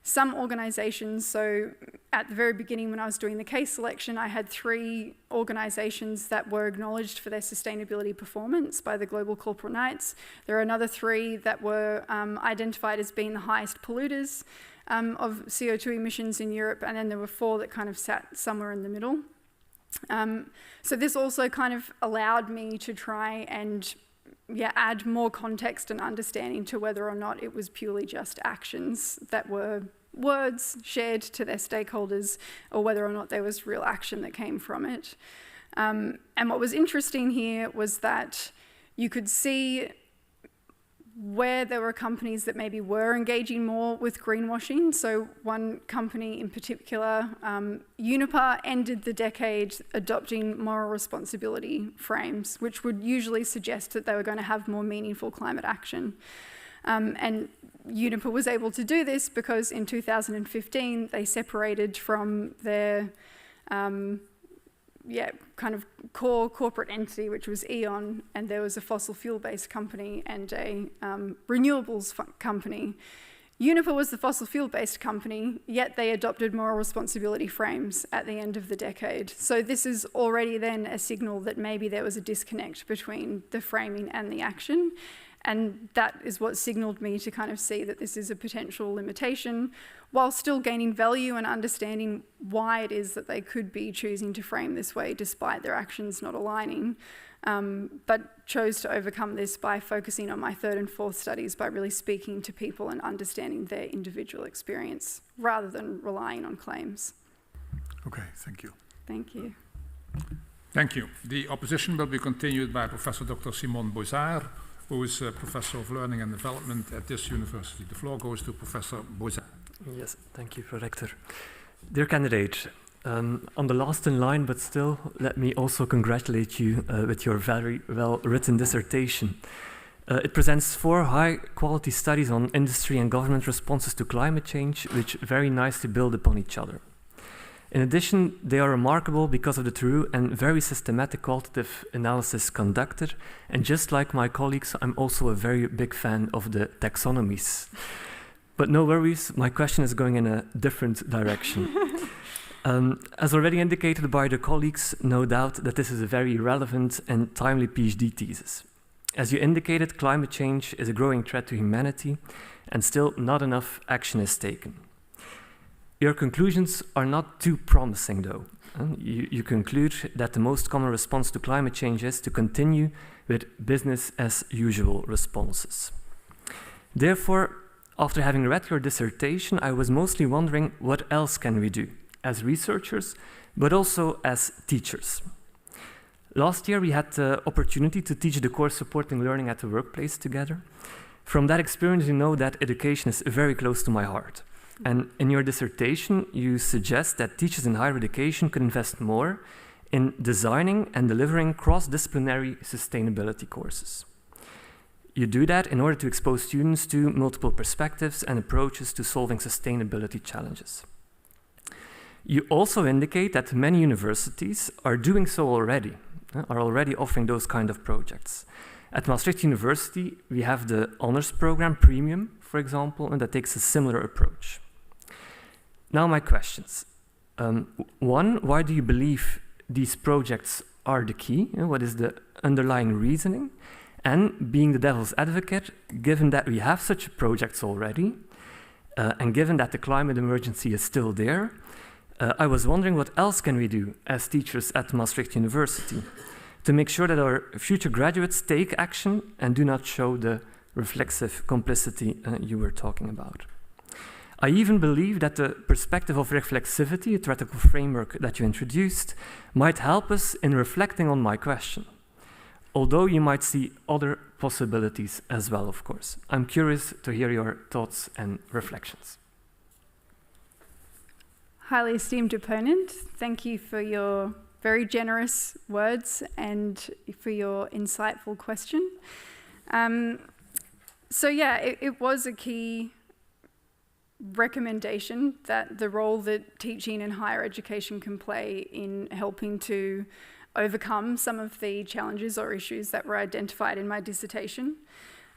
some organizations, so at the very beginning when I was doing the case selection, I had 3 organizations that were acknowledged for their sustainability performance by the Global Corporate Knights. There are another 3 that were identified as being the highest polluters of CO2 emissions in Europe, and then there were 4 that kind of sat somewhere in the middle. So this also kind of allowed me to try and add more context and understanding to whether or not it was purely just actions that were words shared to their stakeholders, or whether or not there was real action that came from it. And what was interesting here was that you could see where there were companies that maybe were engaging more with greenwashing. So one company in particular, Uniper, ended the decade adopting moral responsibility frames, which would usually suggest that they were going to have more meaningful climate action. And Uniper was able to do this because in 2015 they separated from their kind of core corporate entity, which was E.ON, and there was a fossil fuel-based company and a renewables company. Uniper was the fossil fuel-based company, yet they adopted moral responsibility frames at the end of the decade. So this is already then a signal that maybe there was a disconnect between the framing and the action. And that is what signaled me to kind of see that this is a potential limitation, while still gaining value and understanding why it is that they could be choosing to frame this way despite their actions not aligning, but chose to overcome this by focusing on my third and fourth studies by really speaking to people and understanding their individual experience rather than relying on claims. Okay, thank you. Thank you. Thank you. The opposition will be continued by Professor Dr. Simone Bozard, who is a Professor of Learning and Development at this university. The floor goes to Professor Bozard. Yes, thank you, Prorector. Dear candidate, on the last in line, but still, let me also congratulate you with your very well-written dissertation. It presents 4 high-quality studies on industry and government responses to climate change, which very nicely build upon each other. In addition, they are remarkable because of the thorough and very systematic qualitative analysis conducted, and just like my colleagues, I'm also a very big fan of the taxonomies. But no worries, my question is going in a different direction. As already indicated by the colleagues, no doubt that this is a very relevant and timely PhD thesis. As you indicated, climate change is a growing threat to humanity, and still not enough action is taken. Your conclusions are not too promising, though. You conclude that the most common response to climate change is to continue with business as usual responses. Therefore, after having read your dissertation, I was mostly wondering what else can we do as researchers, but also as teachers. Last year, we had the opportunity to teach the course Supporting Learning at the Workplace together. From that experience, you know that education is very close to my heart. And in your dissertation, you suggest that teachers in higher education could invest more in designing and delivering cross-disciplinary sustainability courses. You do that in order to expose students to multiple perspectives and approaches to solving sustainability challenges. You also indicate that many universities are doing so already, are already offering those kind of projects. At Maastricht University, we have the honors program, Premium, for example, and that takes a similar approach. Now my questions. 1, why do you believe these projects are the key? What is the underlying reasoning? And being the devil's advocate, given that we have such projects already, and given that the climate emergency is still there, I was wondering what else can we do as teachers at Maastricht University to make sure that our future graduates take action and do not show the reflexive complicity you were talking about. I even believe that the perspective of reflexivity, a theoretical framework that you introduced, might help us in reflecting on my question. Although you might see other possibilities as well, of course. I'm curious to hear your thoughts and reflections. Highly esteemed opponent, thank you for your very generous words and for your insightful question. It was a key recommendation that the role that teaching in higher education can play in helping to overcome some of the challenges or issues that were identified in my dissertation.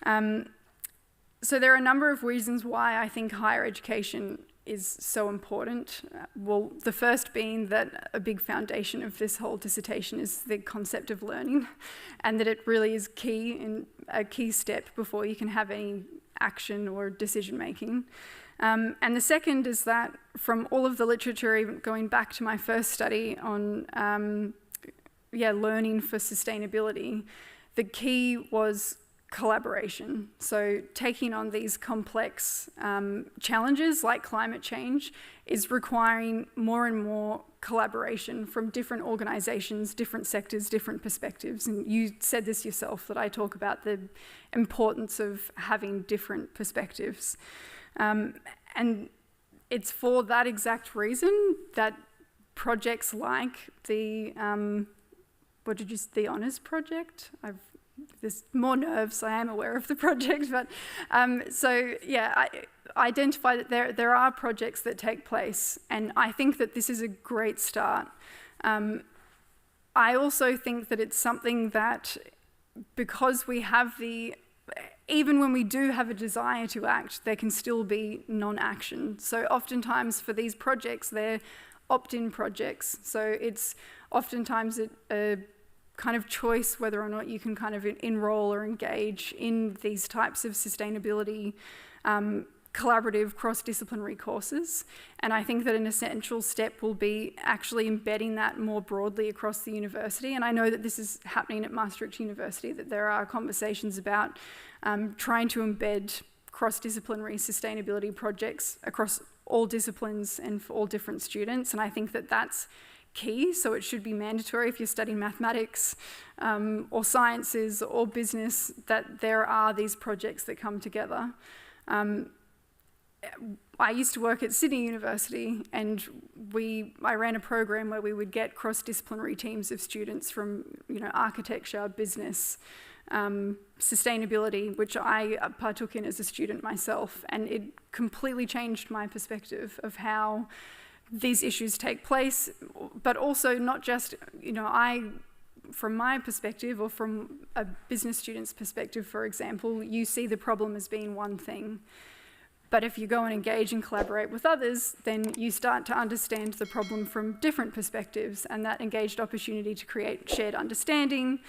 So there are a number of reasons why I think higher education is so important. Well, the first being that a big foundation of this whole dissertation is the concept of learning, and that it really is key and a key step before you can have any action or decision making. And the second is that from all of the literature, even going back to my first study on learning for sustainability, the key was collaboration. So taking on these complex challenges like climate change is requiring more and more collaboration from different organisations, different sectors, different perspectives. And you said this yourself, that I talk about the importance of having different perspectives. And it's for that exact reason that projects like the, the Honours Project? There's more nerves, I am aware of the project, but so yeah, I identify that there are projects that take place, and I think that this is a great start. I also think that it's something that, because we have even when we do have a desire to act, there can still be non-action. So oftentimes for these projects, they're opt-in projects. So it's oftentimes a kind of choice whether or not you can kind of enroll or engage in these types of sustainability collaborative cross-disciplinary courses. And I think that an essential step will be actually embedding that more broadly across the university. And I know that this is happening at Maastricht University, that there are conversations about trying to embed cross-disciplinary sustainability projects across all disciplines and for all different students. And I think that that's key, so it should be mandatory if you're studying mathematics or sciences or business, that there are these projects that come together. I used to work at Sydney University, and I ran a program where we would get cross-disciplinary teams of students from architecture, business, sustainability, which I partook in as a student myself, and it completely changed my perspective of how these issues take place, but also not just, from my perspective or from a business student's perspective, for example, you see the problem as being one thing. But if you go and engage and collaborate with others, then you start to understand the problem from different perspectives, and that engaged opportunity to create shared understanding,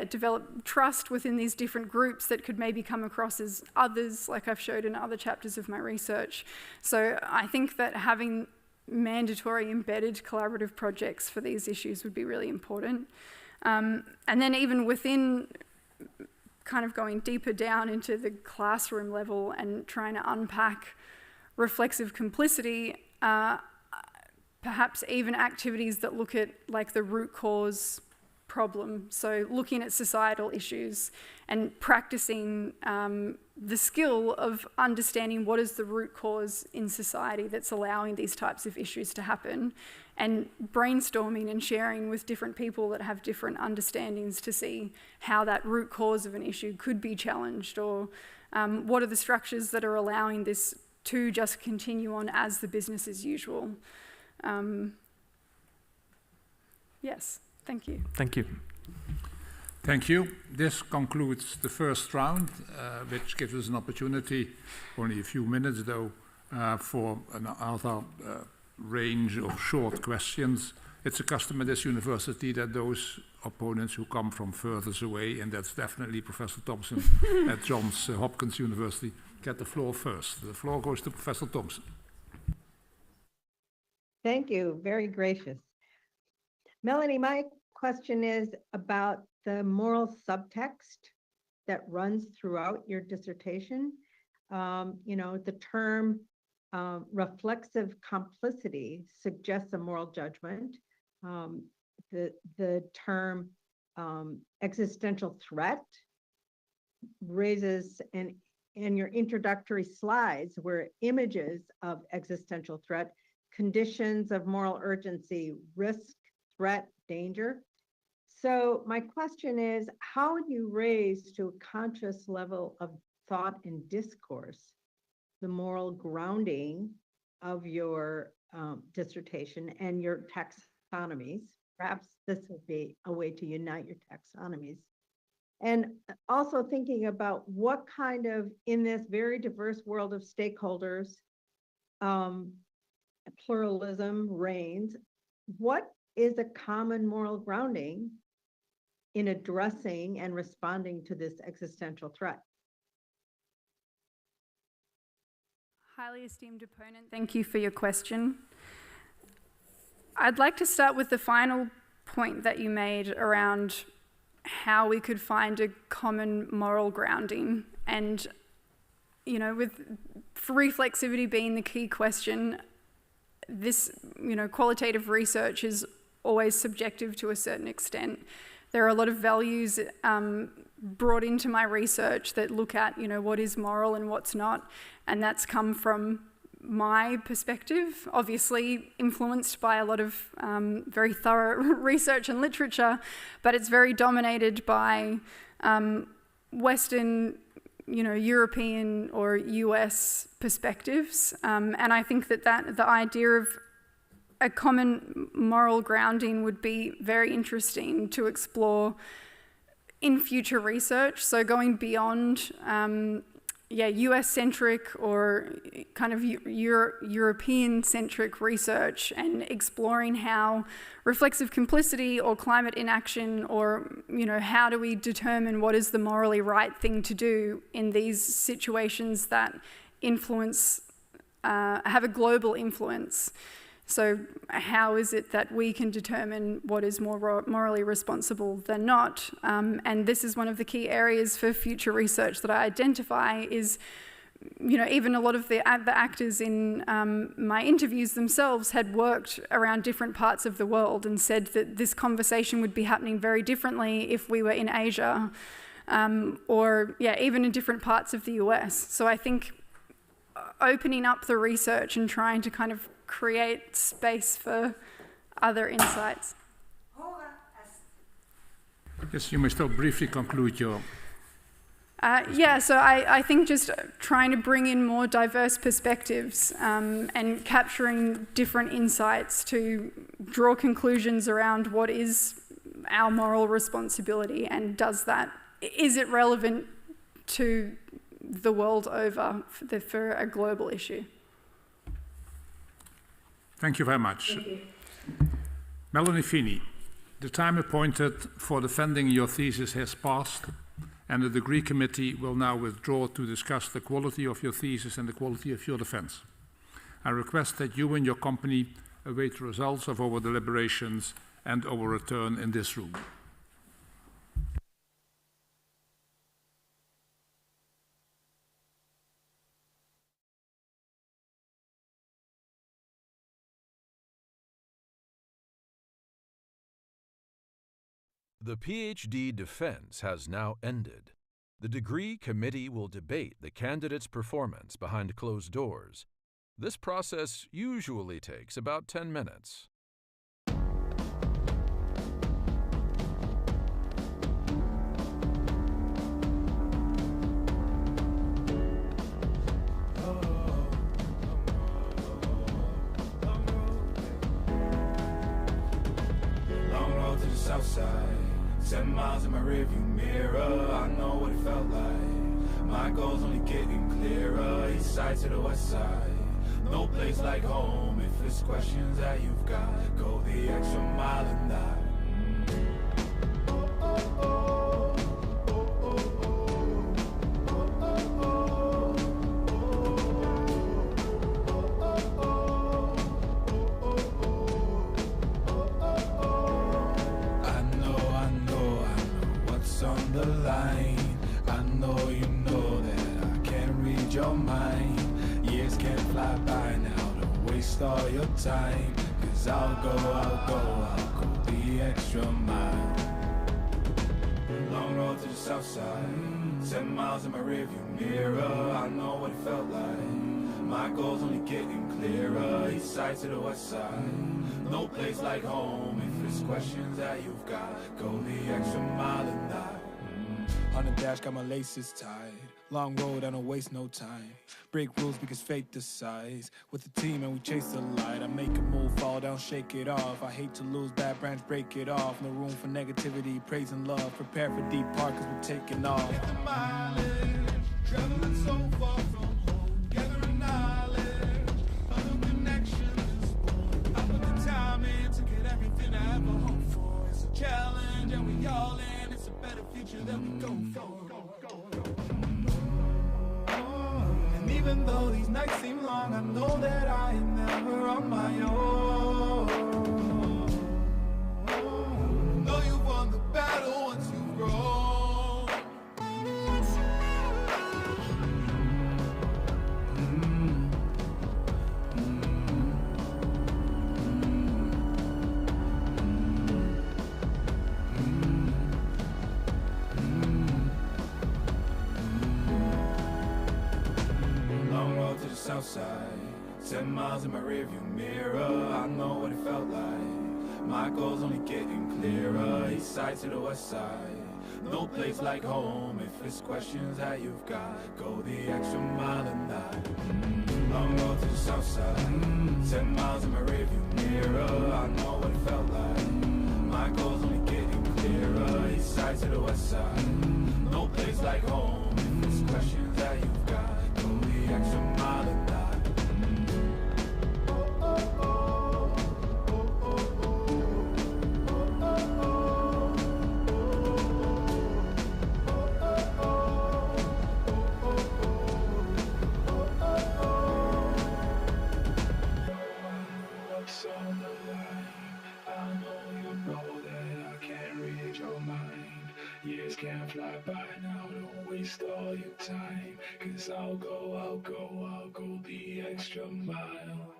develop trust within these different groups that could maybe come across as others, like I've showed in other chapters of my research. So I think that having mandatory embedded collaborative projects for these issues would be really important. And then even within kind of going deeper down into the classroom level and trying to unpack reflexive complicity, perhaps even activities that look at like the root cause problem. So looking at societal issues and practicing the skill of understanding what is the root cause in society that's allowing these types of issues to happen, and brainstorming and sharing with different people that have different understandings to see how that root cause of an issue could be challenged, or what are the structures that are allowing this to just continue on as the business as usual. Yes. Thank you. Thank you. Thank you. This concludes the first round, which gives us an opportunity, only a few minutes though, for another range of short questions. It's a custom at this university that those opponents who come from furthest away, and that's definitely Professor Thompson at Johns Hopkins University, get the floor first. The floor goes to Professor Thompson. Thank you. Very gracious. Melanie, my question is about the moral subtext that runs throughout your dissertation. The term reflexive complicity suggests a moral judgment. The term existential threat raises, in your introductory slides were images of existential threat, conditions of moral urgency, risk, threat, danger. So my question is, how do you raise to a conscious level of thought and discourse the moral grounding of your dissertation and your taxonomies? Perhaps this would be a way to unite your taxonomies. And also thinking about what kind of, in this very diverse world of stakeholders, pluralism reigns, what is a common moral grounding in addressing and responding to this existential threat? Highly esteemed opponent, thank you for your question. I'd like to start with the final point that you made around how we could find a common moral grounding. And, you know, with reflexivity being the key question, this, you know, qualitative research is always subjective to a certain extent. There are a lot of values brought into my research that look at, you know, what is moral and what's not, and that's come from my perspective, obviously influenced by a lot of very thorough research and literature, but it's very dominated by Western, you know, European or US perspectives, and I think that the idea of a common moral grounding would be very interesting to explore in future research. So going beyond, US-centric or kind of European-centric research and exploring how reflexive complicity or climate inaction or, you know, how do we determine what is the morally right thing to do in these situations that influence, have a global influence. So how is it that we can determine what is more morally responsible than not? And this is one of the key areas for future research that I identify is, you know, even a lot of the actors in my interviews themselves had worked around different parts of the world and said that this conversation would be happening very differently if we were in Asia or, even in different parts of the US. So I think opening up the research and trying to kind of create space for other insights. Yes, you may still briefly conclude your... So I think just trying to bring in more diverse perspectives and capturing different insights to draw conclusions around what is our moral responsibility and is it relevant to the world over for a global issue. Thank you very much. Thank you. Melanie Feeney, the time appointed for defending your thesis has passed, and the degree committee will now withdraw to discuss the quality of your thesis and the quality of your defense. I request that you and your company await the results of our deliberations and our return in this room. The PhD defense has now ended. The degree committee will debate the candidate's performance behind closed doors. This process usually takes about 10 minutes. Long road to the south side. 7 miles in my rearview mirror, I know what it felt like. My goal's only getting clearer, east side to the west side. No place like home, if it's questions that you've got, go the extra mile and die. All your time, 'cause I'll go the extra mile. Long road to the south side, 7 miles in my rearview mirror, I know what it felt like. My goal's only getting clearer, east side to the west side. No place like home, if it's questions that you've got, go the extra mile and die. On the dash, got my laces tied. Long road, I don't waste no time. Break rules because fate decides. With the team and we chase the light. I make a move, fall down, shake it off. I hate to lose, bad branch, break it off. No room for negativity, praise and love. Prepare for deep part cause we're taking off. Get the mileage, traveling so far from home. Gathering knowledge, other connections. I put the time in to get everything I ever hoped for. It's a challenge and we all in. It's a better future that we go for. Even though these nights seem long, I know that I am never on my own. Know you won the battle once you side. 10 miles in my rearview mirror, I know what it felt like. My goal's only getting clearer, east side to the west side. No place like home, if it's questions that you've got, go the extra mile and that. Long road to the south side, 10 miles in my rearview mirror, I know what it felt like. My goal's only getting clearer, east side to the west side. No place like home, if it's questions that you've got, go the extra mile and that. Years can't fly by now, don't waste all your time. 'Cause I'll go the extra mile.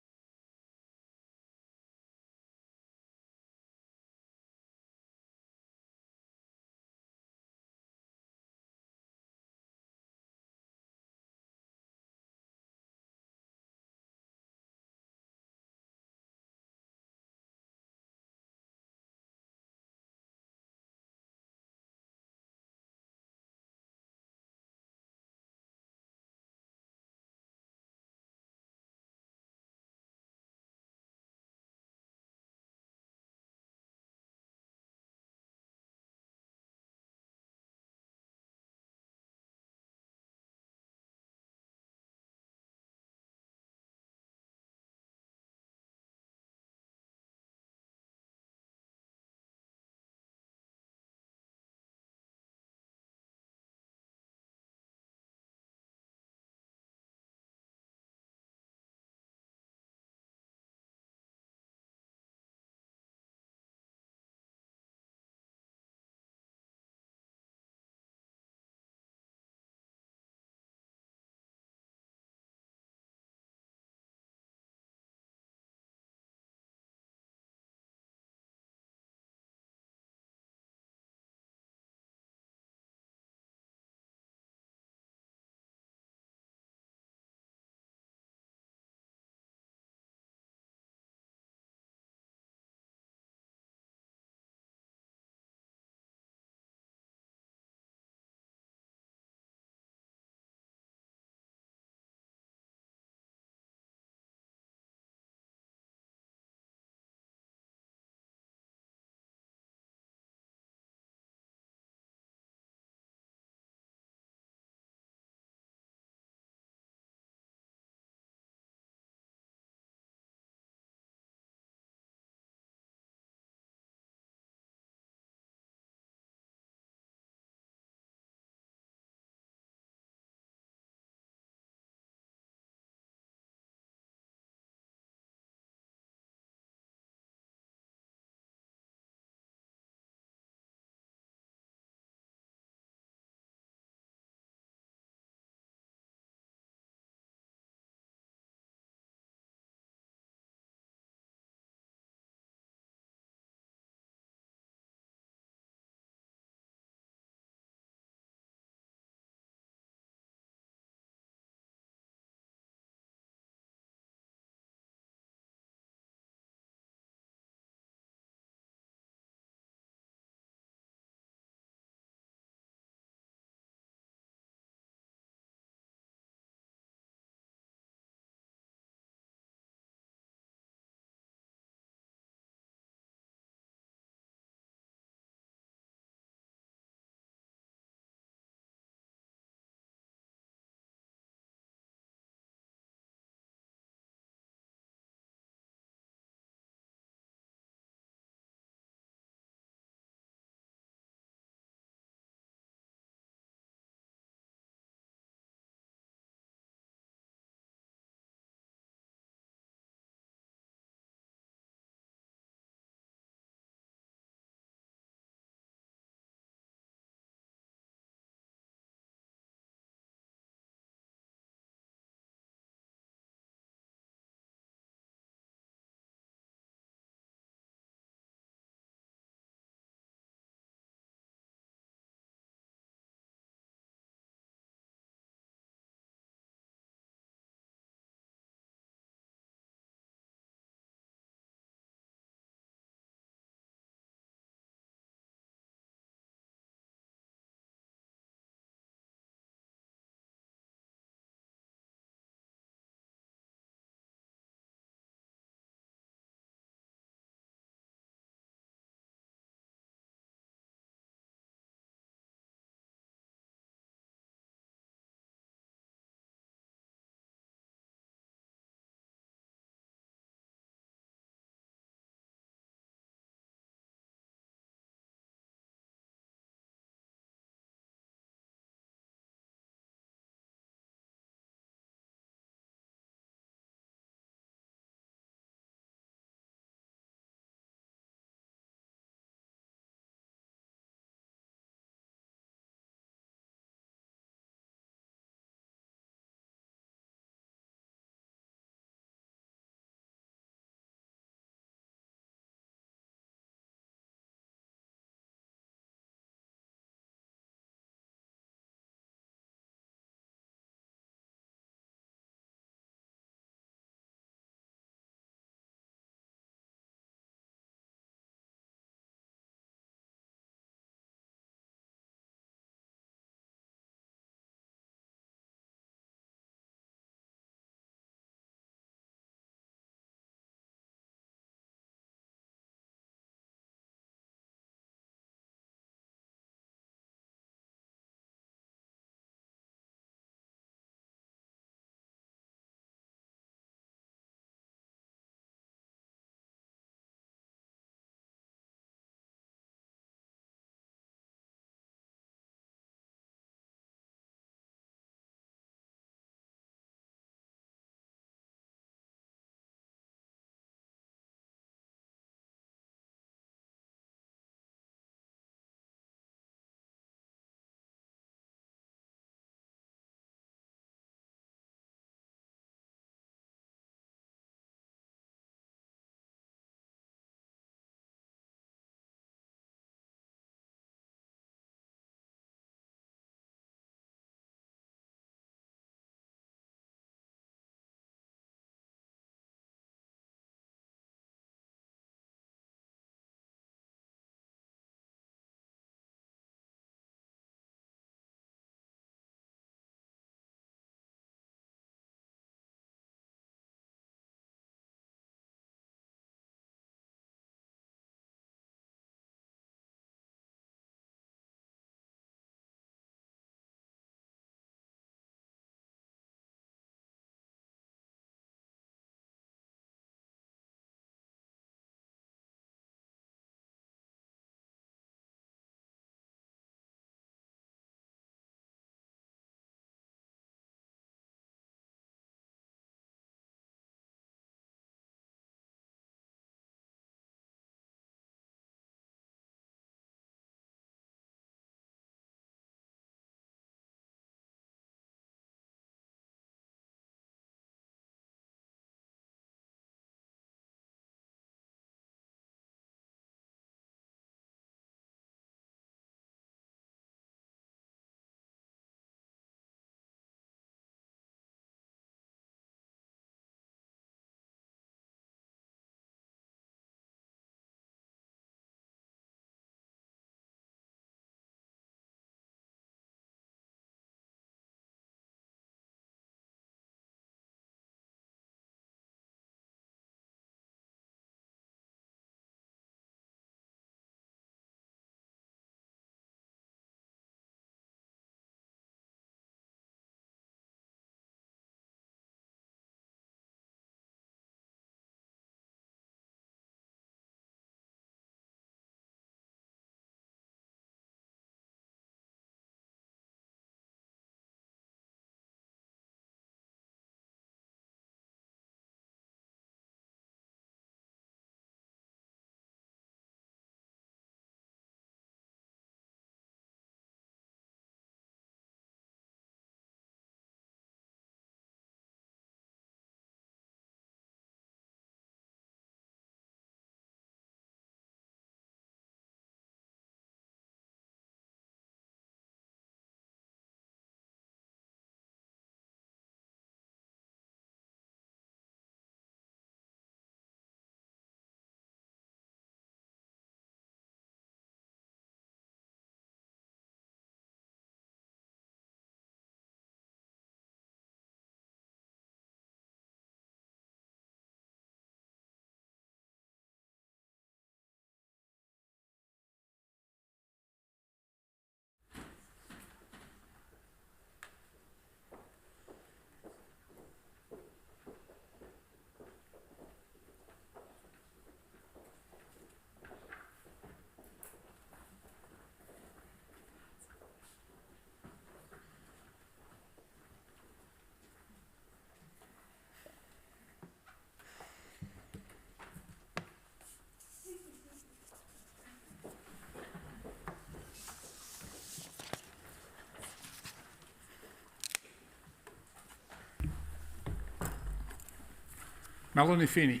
Melanie Feeney.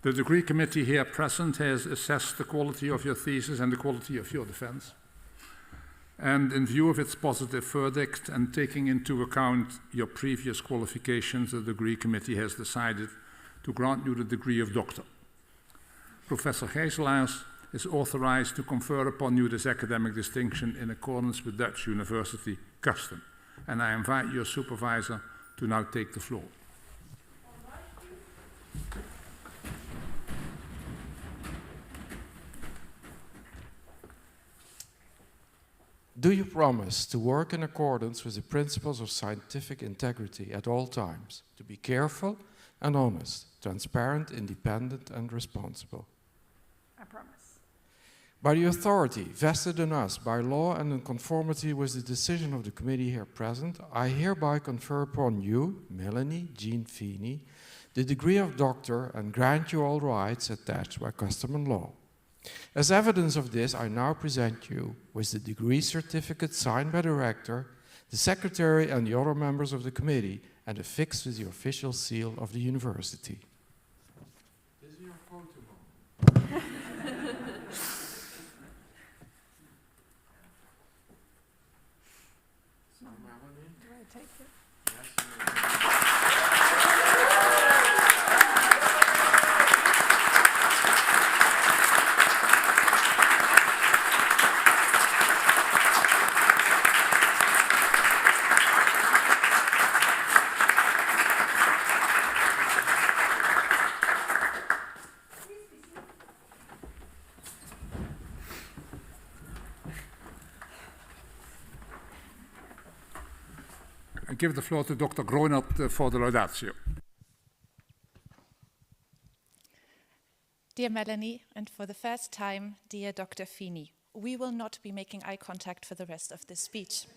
The degree committee here present has assessed the quality of your thesis and the quality of your defense. And in view of its positive verdict and taking into account your previous qualifications, the degree committee has decided to grant you the degree of doctor. Professor Gijselaars is authorized to confer upon you this academic distinction in accordance with Dutch university custom. And I invite your supervisor to now take the floor. Do you promise to work in accordance with the principles of scientific integrity at all times, to be careful and honest, transparent, independent, and responsible? I promise. By the authority vested in us by law and in conformity with the decision of the committee here present, I hereby confer upon you, Melanie Jean Feeney, the degree of doctor and grant you all rights attached by custom and law. As evidence of this, I now present you with the degree certificate signed by the rector, the secretary and the other members of the committee, and affixed with the official seal of the university. This is your photo moment. So, Melanie? Do I take it? I give the floor to Dr. Gronert for the laudatio. Dear Melanie, and for the first time, dear Dr. Feeney, we will not be making eye contact for the rest of this speech.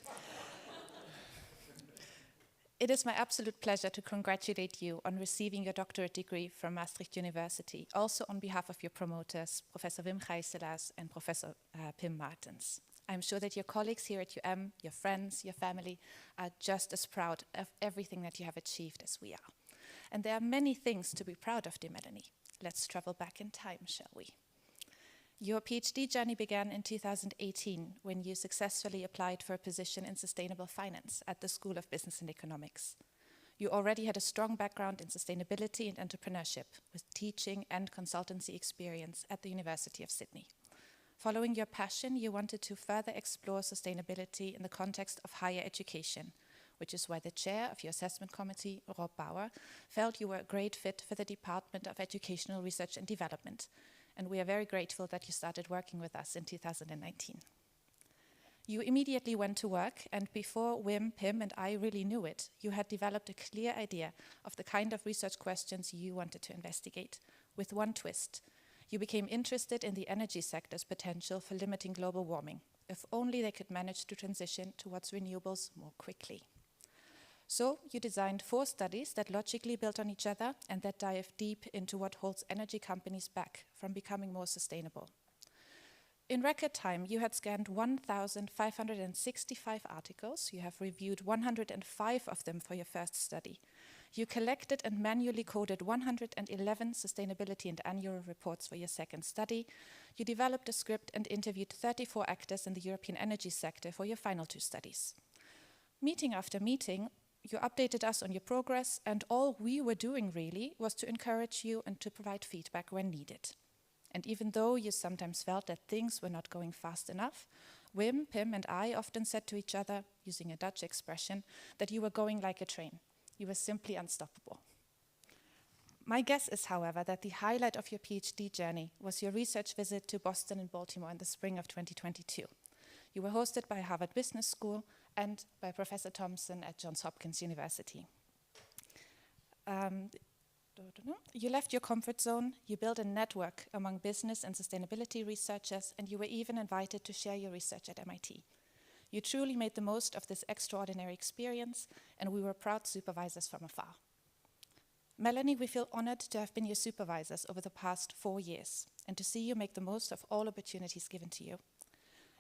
It is my absolute pleasure to congratulate you on receiving your doctorate degree from Maastricht University, also on behalf of your promoters, Professor Wim Gijselaars and Professor Pim Martens. I'm sure that your colleagues here at UM, your friends, your family, are just as proud of everything that you have achieved as we are. And there are many things to be proud of, dear Melanie. Let's travel back in time, shall we? Your PhD journey began in 2018 when you successfully applied for a position in sustainable finance at the School of Business and Economics. You already had a strong background in sustainability and entrepreneurship with teaching and consultancy experience at the University of Sydney. Following your passion, you wanted to further explore sustainability in the context of higher education, which is why the chair of your assessment committee, Rob Bauer, felt you were a great fit for the Department of Educational Research and Development, and we are very grateful that you started working with us in 2019. You immediately went to work, and before Wim, Pim, and I really knew it, you had developed a clear idea of the kind of research questions you wanted to investigate, with one twist. You became interested in the energy sector's potential for limiting global warming, if only they could manage to transition towards renewables more quickly. So you designed 4 studies that logically built on each other and that dive deep into what holds energy companies back from becoming more sustainable. In record time, you had scanned 1,565 articles. You have reviewed 105 of them for your first study. You collected and manually coded 111 sustainability and annual reports for your second study. You developed a script and interviewed 34 actors in the European energy sector for your final 2 studies. Meeting after meeting, you updated us on your progress, and all we were doing really was to encourage you and to provide feedback when needed. And even though you sometimes felt that things were not going fast enough, Wim, Pim, and I often said to each other, using a Dutch expression, that you were going like a train. You were simply unstoppable. My guess is, however, that the highlight of your PhD journey was your research visit to Boston and Baltimore in the spring of 2022. You were hosted by Harvard Business School and by Professor Thompson at Johns Hopkins University. You left your comfort zone, you built a network among business and sustainability researchers, and you were even invited to share your research at MIT. You truly made the most of this extraordinary experience, and we were proud supervisors from afar. Melanie, we feel honored to have been your supervisors over the past 4 years, and to see you make the most of all opportunities given to you.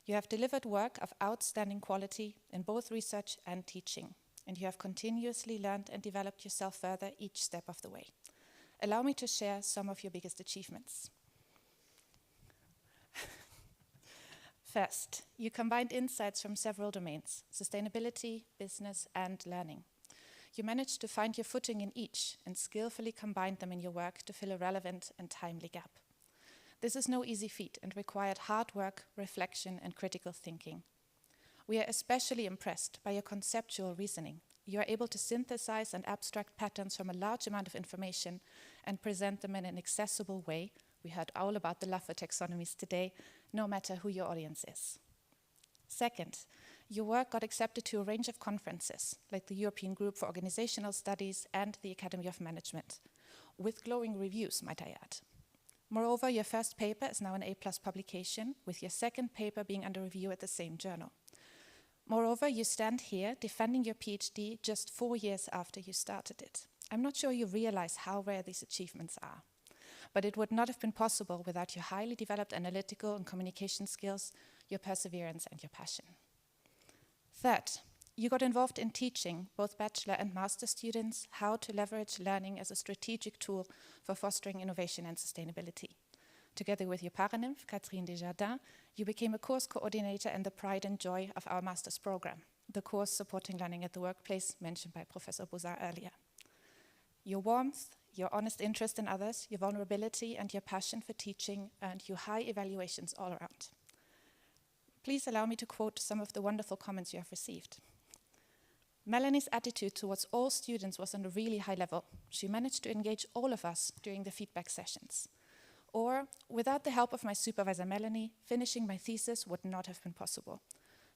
You have delivered work of outstanding quality in both research and teaching, and you have continuously learned and developed yourself further each step of the way. Allow me to share some of your biggest achievements. First, you combined insights from several domains: sustainability, business, and learning. You managed to find your footing in each and skillfully combined them in your work to fill a relevant and timely gap. This is no easy feat and required hard work, reflection, and critical thinking. We are especially impressed by your conceptual reasoning. You are able to synthesize and abstract patterns from a large amount of information and present them in an accessible way. We heard all about the love for taxonomies today, no matter who your audience is. Second, your work got accepted to a range of conferences, like the European Group for Organizational Studies and the Academy of Management, with glowing reviews, might I add. Moreover, your first paper is now an A+ publication, with your second paper being under review at the same journal. Moreover, you stand here defending your PhD just 4 years after you started it. I'm not sure you realize how rare these achievements are, but it would not have been possible without your highly developed analytical and communication skills, your perseverance, and your passion. Third, you got involved in teaching both bachelor and master students how to leverage learning as a strategic tool for fostering innovation and sustainability. Together with your paranymph, Catherine Desjardins, you became a course coordinator and the pride and joy of our master's program, the course supporting learning at the workplace mentioned by Professor Bozard earlier. Your warmth, your honest interest in others, your vulnerability, and your passion for teaching earned you high evaluations all around. Please allow me to quote some of the wonderful comments you have received. Melanie's attitude towards all students was on a really high level. She managed to engage all of us during the feedback sessions. Or, without the help of my supervisor Melanie, finishing my thesis would not have been possible.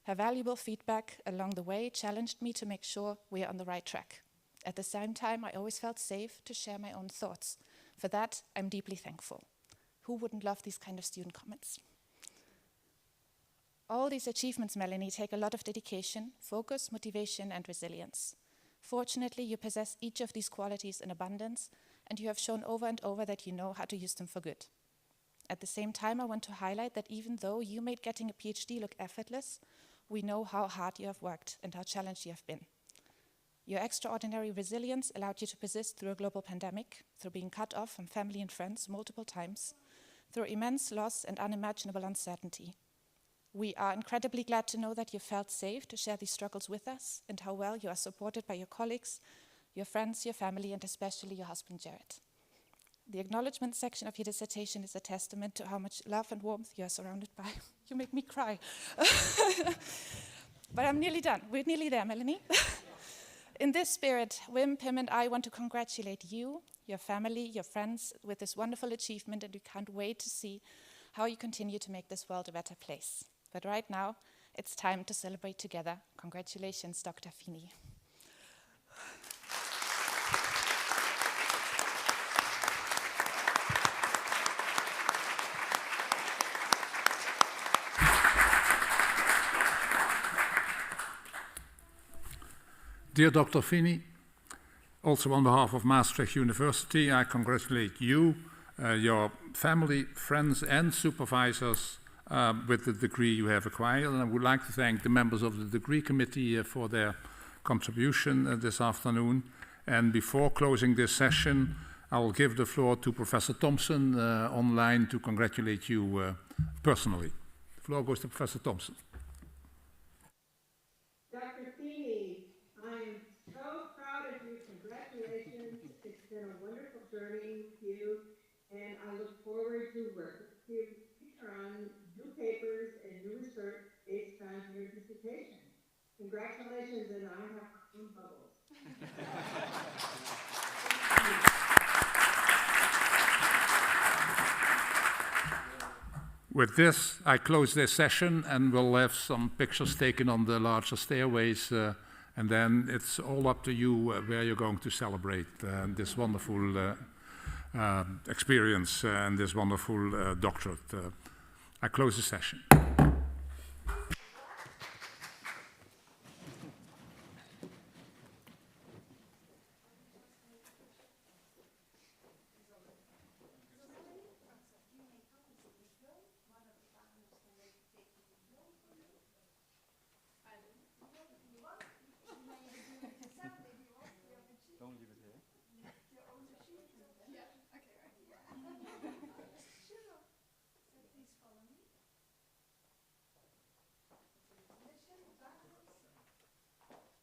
Her valuable feedback along the way challenged me to make sure we are on the right track. At the same time, I always felt safe to share my own thoughts. For that, I'm deeply thankful. Who wouldn't love these kind of student comments? All these achievements, Melanie, take a lot of dedication, focus, motivation, and resilience. Fortunately, you possess each of these qualities in abundance, and you have shown over and over that you know how to use them for good. At the same time, I want to highlight that even though you made getting a PhD look effortless, we know how hard you have worked and how challenged you have been. Your extraordinary resilience allowed you to persist through a global pandemic, through being cut off from family and friends multiple times, through immense loss and unimaginable uncertainty. We are incredibly glad to know that you felt safe to share these struggles with us and how well you are supported by your colleagues, your friends, your family, and especially your husband, Jared. The acknowledgement section of your dissertation is a testament to how much love and warmth you are surrounded by. You make me cry. But I'm nearly done. We're nearly there, Melanie. In this spirit, Wim, Pim, and I want to congratulate you, your family, your friends with this wonderful achievement, and we can't wait to see how you continue to make this world a better place. But right now, it's time to celebrate together. Congratulations, Dr. Feeney. Dear Dr. Feeney, also on behalf of Maastricht University, I congratulate you, your family, friends, and supervisors with the degree you have acquired. And I would like to thank the members of the degree committee for their contribution this afternoon. And before closing this session, I will give the floor to Professor Thompson online to congratulate you personally. The floor goes to Professor Thompson. Dr. Feeney, I am so proud of you. Congratulations. It's been a wonderful journey with you, and I look forward to working with you on new papers and new research based on your dissertation. Congratulations, and I have my own bubbles. With this, I close this session, and we'll have some pictures taken on the larger stairways, and then it's all up to you where you're going to celebrate this wonderful experience and this wonderful doctorate. I close the session.